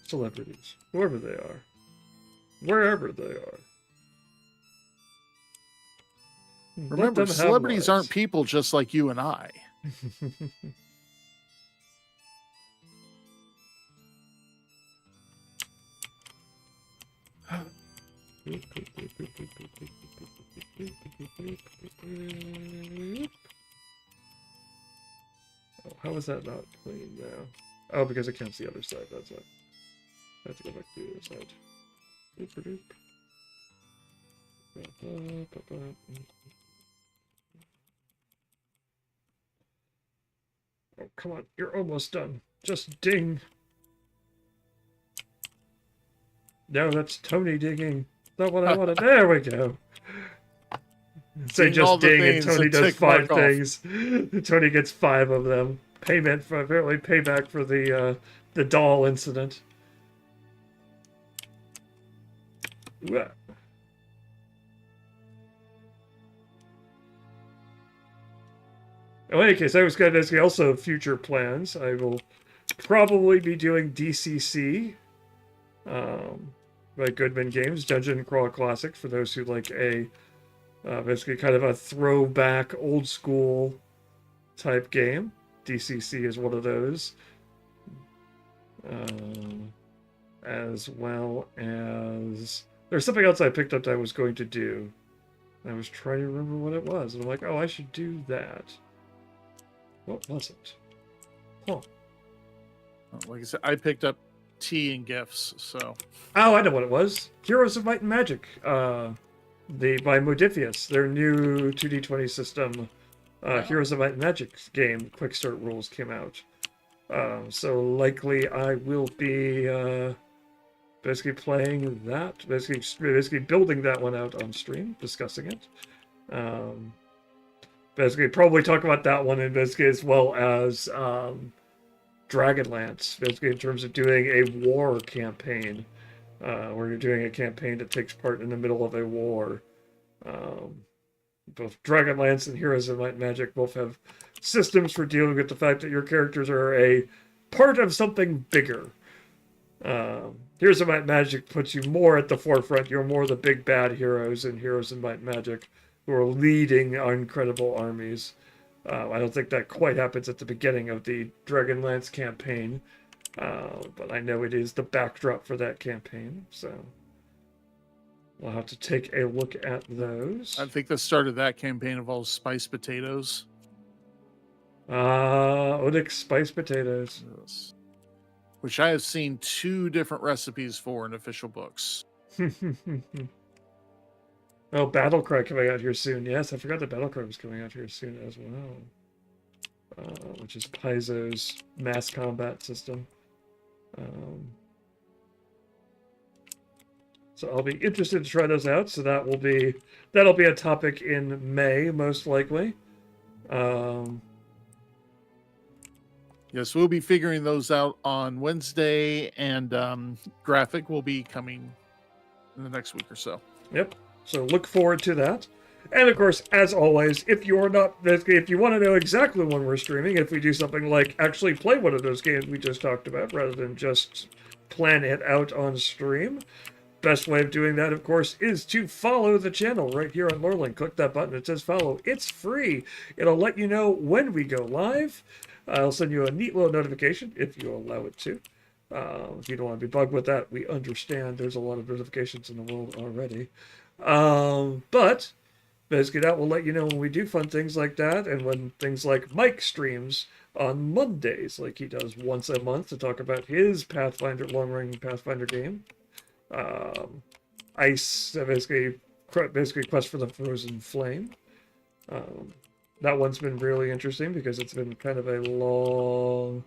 celebrities, whoever they are. Wherever they are. Remember, celebrities aren't people just like you and I. Oh, how is that not clean now? Oh, because it counts the other side, that's it. I have to go back to the other side. Oh, come on. You're almost done. Just ding. No, that's Tony digging. Not what I wanted. There we go. Say just ding, and Tony does 5 things. Tony gets 5 of them. Apparently payback for the doll incident. In any case, I was going to ask you also future plans. I will probably be doing DCC by Goodman Games, Dungeon Crawl Classic, for those who like a basically kind of a throwback old school type game. DCC is one of those. As well as there's something else I picked up that I was going to do. I was trying to remember what it was, and I'm like, oh, I should do that. What was it? Huh. Like I said, I picked up tea and gifts, so. Oh, I know what it was. Heroes of Might and Magic. By Modifius, their new 2D20 system. Heroes of Might and Magic game, Quick Start rules came out. So likely I will be basically playing that, basically building that one out on stream, discussing it. Basically, probably talk about that one, and basically as well as Dragonlance, basically in terms of doing a war campaign, where you're doing a campaign that takes part in the middle of a war. Both Dragonlance and Heroes of Might and Magic both have systems for dealing with the fact that your characters are a part of something bigger. Heroes of Might and Magic puts you more at the forefront. You're more the big bad heroes in Heroes of Might and Magic, who are leading incredible armies. I don't think that quite happens at the beginning of the Dragonlance campaign, but I know it is the backdrop for that campaign, so we'll have to take a look at those. I think the start of that campaign involves spiced potatoes. Onyx spiced potatoes. Yes. Which I have seen 2 different recipes for in official books. Oh, Battlecry coming out here soon. Yes, I forgot that Battlecry was coming out here soon as well. Which is Paizo's mass combat system. So I'll be interested to try those out. So that'll be a topic in May, most likely. Yes, we'll be figuring those out on Wednesday, and graphic will be coming in the next week or so. Yep. So look forward to that. And of course, as always, if you want to know exactly when we're streaming, if we do something like actually play one of those games we just talked about, rather than just plan it out on stream, best way of doing that, of course, is to follow the channel right here on Lurling. Click that button. It says follow. It's free. It'll let you know when we go live. I'll send you a neat little notification if you allow it to. If you don't want to be bugged with that, we understand. There's a lot of notifications in the world already. But basically, that will let you know when we do fun things like that, and when things like Mike streams on Mondays, like he does once a month to talk about his Pathfinder, long-running Pathfinder game. Ice, basically Quest for the Frozen Flame. That one's been really interesting because it's been kind of a long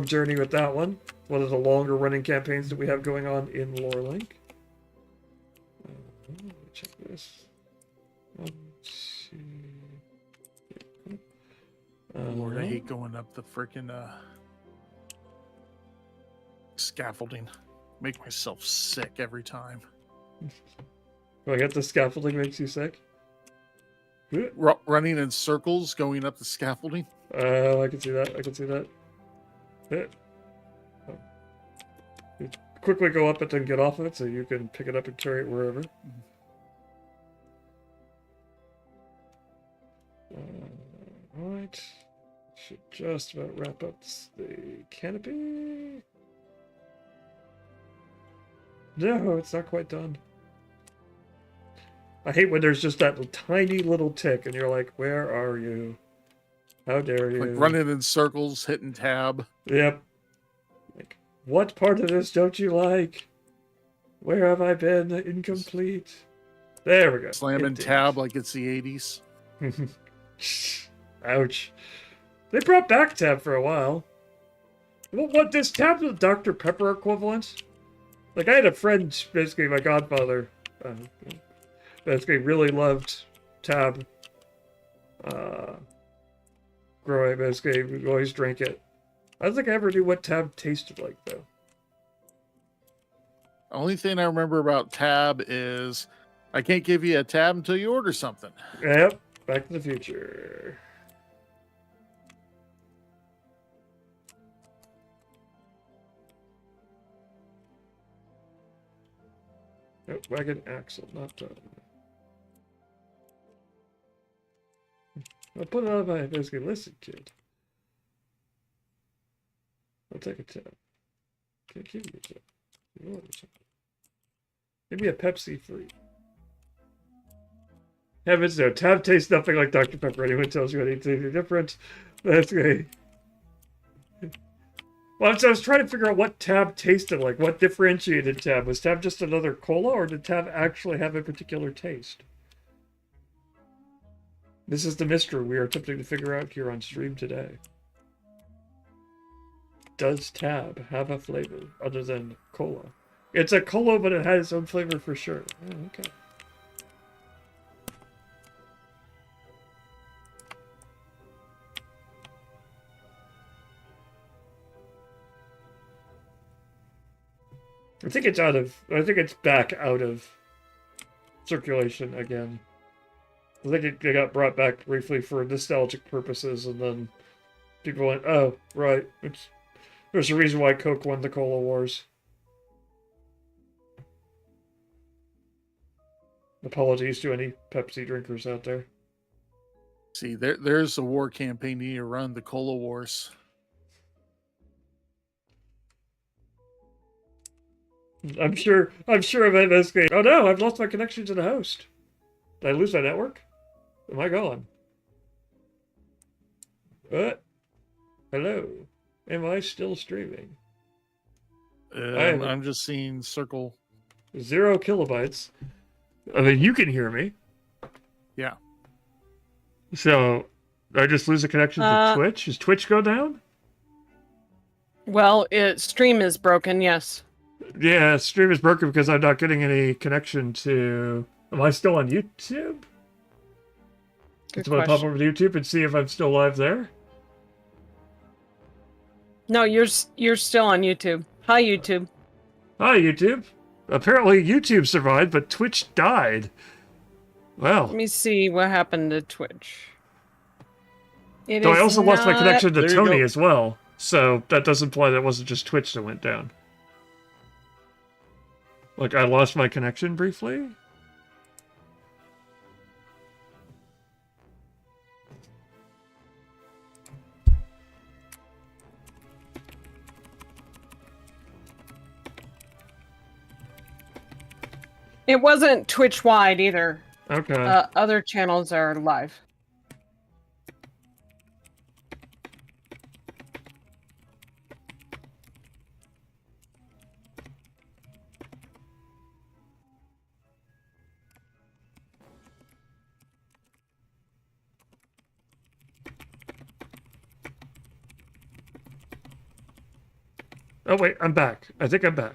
journey with that one. One of the longer running campaigns that we have going on in Lorelink. Let me check this. 1, 2. Lord, I hate going up the freaking scaffolding. Make myself sick every time. I got the scaffolding makes you sick? Running in circles, going up the scaffolding. I can see that. I can see that. You quickly go up it and get off of it so you can pick it up and carry it wherever. Alright. Should just about wrap up the canopy. No, it's not quite done. I hate when there's just that tiny little tick and you're like, where are you? How dare you? Like running in circles, hitting tab. Yep. Like, what part of this don't you like? Where have I been? Incomplete. There we go. Slamming tab like it's the 80s. Ouch. They brought back tab for a while. What this tab the Dr. Pepper equivalent? Like, I had a friend, basically my godfather, basically really loved tab. Growing, basically, we always drank it. I don't think I ever knew what tab tasted like, though. Only thing I remember about tab is I can't give you a tab until you order something. Yep, Back to the Future. Oh, wagon axle, not done. I'll put it on my basically listen kid. I'll take a tab. Can't give you a tab. You want a tab. Give me a Pepsi free. Heavens no, tab tastes nothing like Dr. Pepper. Anyone tells you anything different, that's great. Well, I was trying to figure out what tab tasted like. What differentiated tab? Was tab just another cola, or did tab actually have a particular taste? This is the mystery we are attempting to figure out here on stream today. Does tab have a flavor other than cola? It's a cola, but it has its own flavor for sure. Oh, okay. I think it's back out of circulation again. I think it got brought back briefly for nostalgic purposes, and then people went, oh, right. There's a reason why Coke won the Cola Wars. Apologies to any Pepsi drinkers out there. See, there's a war campaign you need to run, the Cola Wars. I'm sure of this game. Oh no, I've lost my connection to the host. Did I lose my network? Am I gone? What? Hello? Am I still streaming? I'm just seeing circle. 0 kilobytes. I mean, you can hear me. Yeah. So, I just lose a connection to Twitch? Does Twitch go down? Well, stream is broken, yes. Yeah, stream is broken because I'm not getting any connection to... Am I still on YouTube? Good It's going to pop over to YouTube and see if I'm still live there? No, you're still on YouTube. Hi, YouTube. Hi, YouTube. Apparently YouTube survived, but Twitch died. Let Well, me see what happened to Twitch. It though I is also lost my not... connection to There you Tony go. as well. So that does imply that it wasn't just Twitch that went down. Like, I lost my connection briefly? It wasn't Twitch wide either. Okay. Other channels are live. Oh, wait, I'm back. I think I'm back.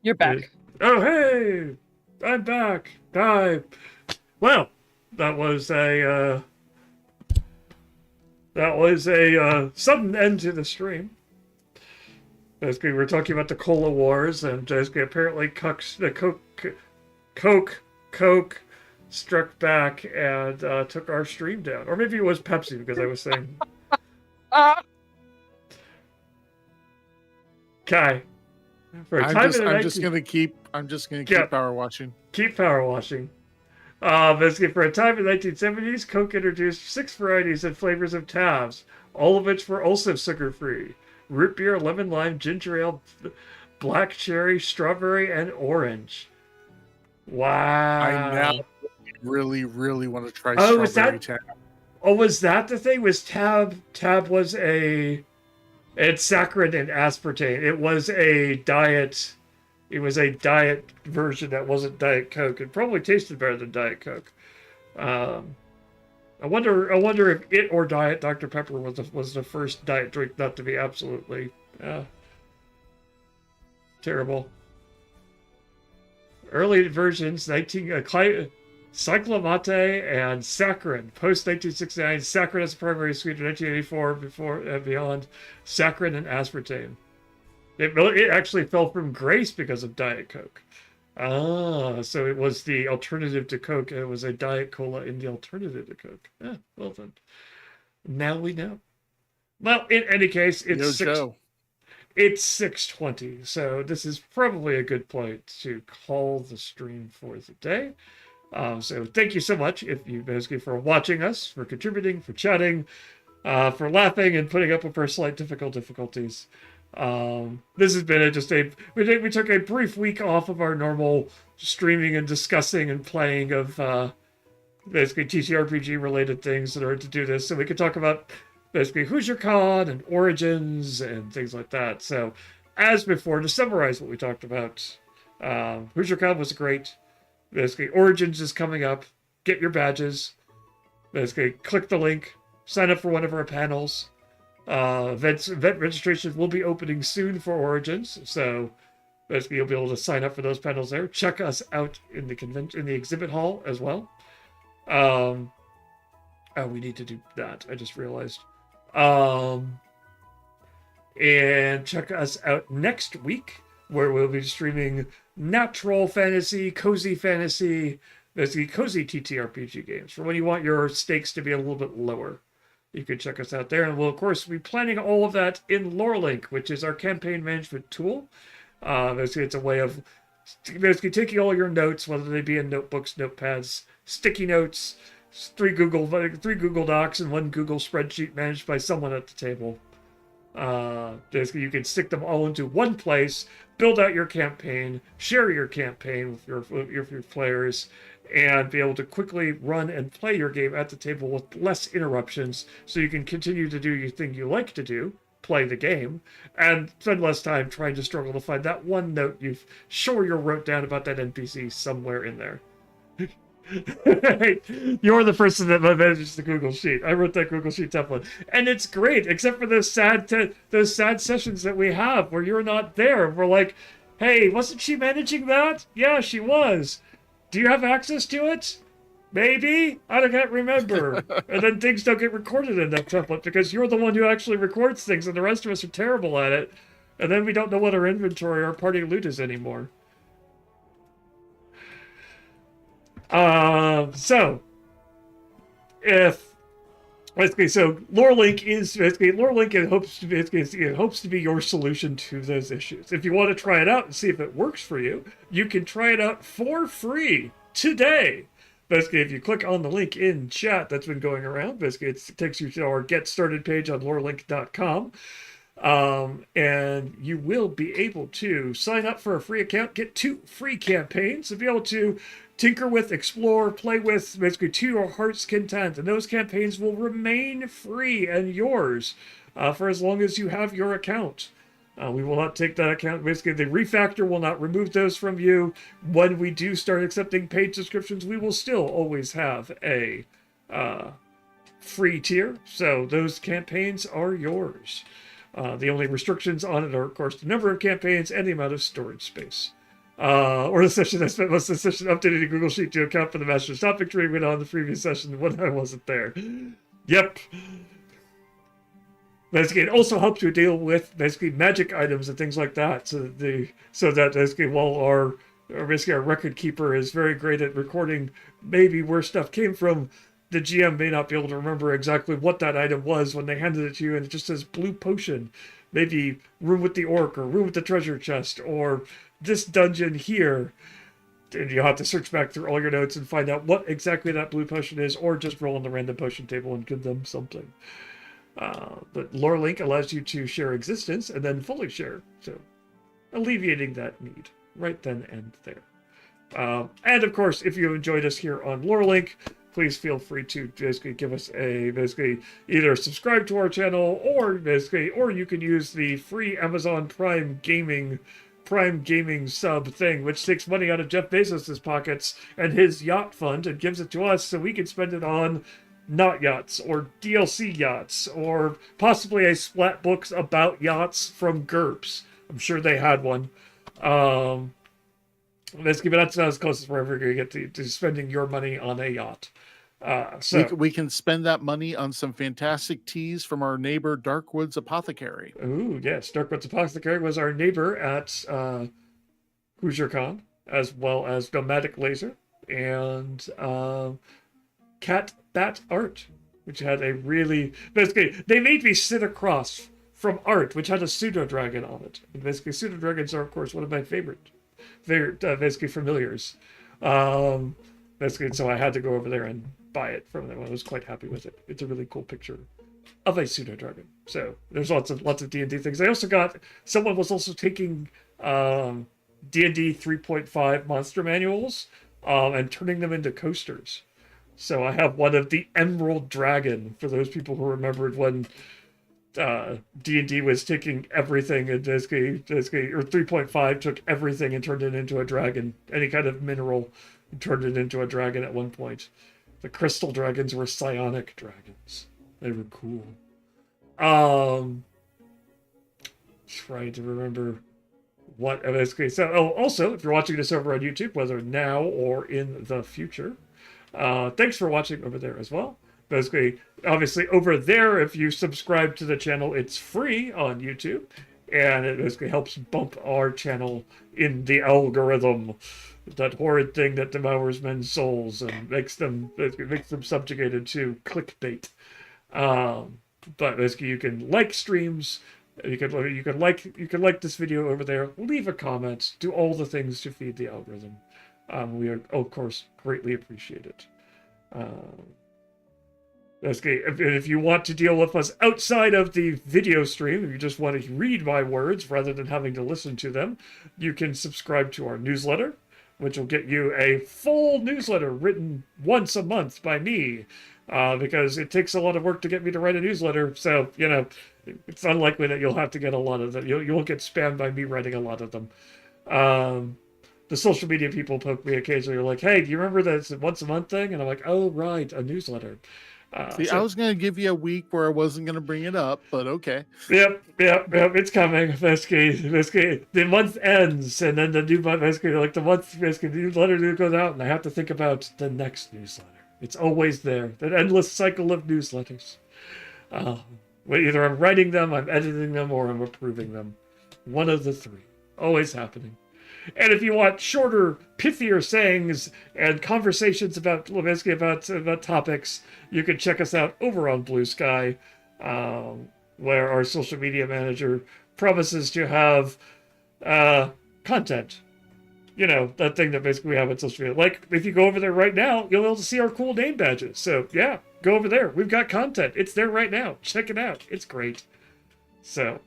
You're back. Oh, hey! I'm back. Hi. Well, that was a sudden end to the stream. Basically, we're talking about the Cola Wars, and basically, apparently, Coke struck back and took our stream down. Or maybe it was Pepsi, because I was saying... Kai. For a time in the I'm just gonna keep power washing. Keep power washing. Basically, for a time in the 1970s, Coke introduced 6 varieties and flavors of Tabs, all of which were also sugar-free. Root beer, lemon lime, ginger ale, black cherry, strawberry, and orange. Wow. I now really, really want to try Oh, strawberry tab. Oh, was that the thing? Was Tab was it's saccharin and aspartame. It was a diet version that wasn't Diet Coke. It probably tasted better than Diet Coke. I wonder if it or Diet Dr. Pepper was the first diet drink not to be absolutely terrible. Early versions, cyclamate and saccharin. Post 1969, saccharin as a primary sweetener. 1984, before and beyond, saccharin and aspartame. It actually fell from grace because of Diet Coke. Ah, so it was the alternative to Coke, and it was a Diet Cola in the alternative to Coke. Yeah, well then. Now we know. Well, in any case, it's 6:20, so this is probably a good point to call the stream for the day. So thank you so much, if you basically, for watching us, for contributing, for chatting, for laughing and putting up with our slight difficulties. This has been we took a brief week off of our normal streaming and discussing and playing of basically TTRPG related things in order to do this, so we could talk about basically Hoosier Con and Origins and things like that. So, as before, to summarize what we talked about, Hoosier Con was great. Basically, Origins is coming up. Get your badges. Basically, click the link. Sign up for one of our panels. Event registration will be opening soon for Origins, so basically you'll be able to sign up for those panels there. Check us out in the exhibit hall as well. Oh, we need to do that. I just realized. And check us out next week, where we'll be streaming natural fantasy, cozy fantasy, basically cozy TTRPG games for when you want your stakes to be a little bit lower. You can check us out there, and we'll of course be planning all of that in LoreLink, which is our campaign management tool. Basically, it's a way of basically taking all your notes, whether they be in notebooks, notepads, sticky notes, 3 Google Docs, and 1 Google spreadsheet managed by someone at the table. Basically, you can stick them all into one place, build out your campaign, share your campaign with your players, and be able to quickly run and play your game at the table with less interruptions, so you can continue to do your thing you like to do, play the game, and spend less time trying to struggle to find that one note you wrote down about that NPC somewhere in there. You're the person that manages the Google Sheet. I wrote that Google Sheet template, and it's great, except for those sad sessions that we have where you're not there. We're like, "Hey, wasn't she managing that? Yeah, she was. Do you have access to it? Maybe? I can't remember. And then things don't get recorded in that template because you're the one who actually records things and the rest of us are terrible at it. And then we don't know what our inventory or party loot is anymore. So, if basically, so Lorelink is basically Lorelink. It hopes to be your solution to those issues. If you want to try it out and see if it works for you, you can try it out for free today. Basically, if you click on the link in chat that's been going around, basically it takes you to our Get Started page on lorelink.com. And you will be able to sign up for a free account, get 2 free campaigns, and be able to tinker with, explore, play with, basically to your heart's content. And those campaigns will remain free and yours for as long as you have your account. We will not take that account. Basically, the refactor will not remove those from you. When we do start accepting paid subscriptions, we will still always have a free tier. So those campaigns are yours. The only restrictions on it are, of course, the number of campaigns and the amount of storage space. Or the session I spent most of the session updating the Google Sheet to account for the Master's topic tree went on the previous session when I wasn't there. Yep. Basically, it also helps you deal with basically magic items and things like that. So that basically while our record keeper is very great at recording maybe where stuff came from, the GM may not be able to remember exactly what that item was when they handed it to you, and it just says blue potion. Maybe room with the orc, or room with the treasure chest, or this dungeon here. And you'll have to search back through all your notes and find out what exactly that blue potion is, or just roll on the random potion table and give them something. But Lorelink allows you to share existence and then fully share, so alleviating that need right then and there. And of course, if you enjoyed us here on Lorelink, please feel free to basically give us basically either subscribe to our channel or you can use the free Amazon Prime Gaming sub thing, which takes money out of Jeff Bezos' pockets and his yacht fund and gives it to us so we can spend it on not yachts or DLC yachts or possibly a splat books about yachts from GURPS. I'm sure they had one. Basically, but that's not as close as we're ever going to get to spending your money on a yacht. So we can spend that money on some fantastic teas from our neighbor Darkwoods Apothecary. Ooh, yes, Darkwoods Apothecary was our neighbor at HoosierCon, as well as Nomadic Laser and Cat Bat Art, which had a really basically they made me sit across from art, which had a pseudo dragon on it. And basically, pseudo dragons are, of course, one of my favorite basically familiars. Basically, so I had to go over there and buy it from them. I was quite happy with it. It's a really cool picture of a pseudo dragon. So there's lots of D&D things. I also got someone was also taking D&D 3.5 monster manuals and turning them into coasters. So I have one of the Emerald Dragon for those people who remembered when D&D was taking everything and basically or 3.5 took everything and turned it into a dragon. Any kind of mineral turned it into a dragon at one point. The crystal dragons were psionic dragons. They were cool. Trying to remember what basically. So also if you're watching this over on YouTube, whether now or in the future, thanks for watching over there as well. Basically, obviously over there, if you subscribe to the channel, it's free on YouTube, and it basically helps bump our channel in the algorithm, that horrid thing that devours men's souls and makes them subjugated to clickbait. But basically, you can like streams, you can like this video over there, leave a comment, do all the things to feed the algorithm. We are, of course, greatly appreciate it. Basically, if you want to deal with us outside of the video stream, if you just want to read my words rather than having to listen to them, you can subscribe to our newsletter, which will get you a full newsletter written once a month by me, because it takes a lot of work to get me to write a newsletter. So, it's unlikely that you'll have to get a lot of them. You won't get spammed by me writing a lot of them. The social media people poke me occasionally. They're like, hey, do you remember that once a month thing? And I'm like, oh, right, a newsletter. See, I was going to give you a week where I wasn't going to bring it up, but okay. Yep. It's coming. Basically, the month ends, and then the new month, the newsletter goes out, and I have to think about the next newsletter. It's always there. That endless cycle of newsletters. Either I'm writing them, I'm editing them, or I'm approving them. One of the three. Always happening. And if you want shorter, pithier sayings and conversations about topics, you can check us out over on Blue Sky, where our social media manager promises to have content. You know, that thing that basically we have on social media. Like, if you go over there right now, you'll be able to see our cool name badges. So, yeah, go over there. We've got content. It's there right now. Check it out. It's great. So,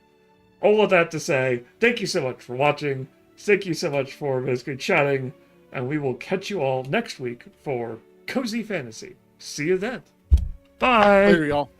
all of that to say, thank you so much for watching. Thank you so much for basically chatting, and we will catch you all next week for Cozy Fantasy. See you then. Bye. Later, y'all.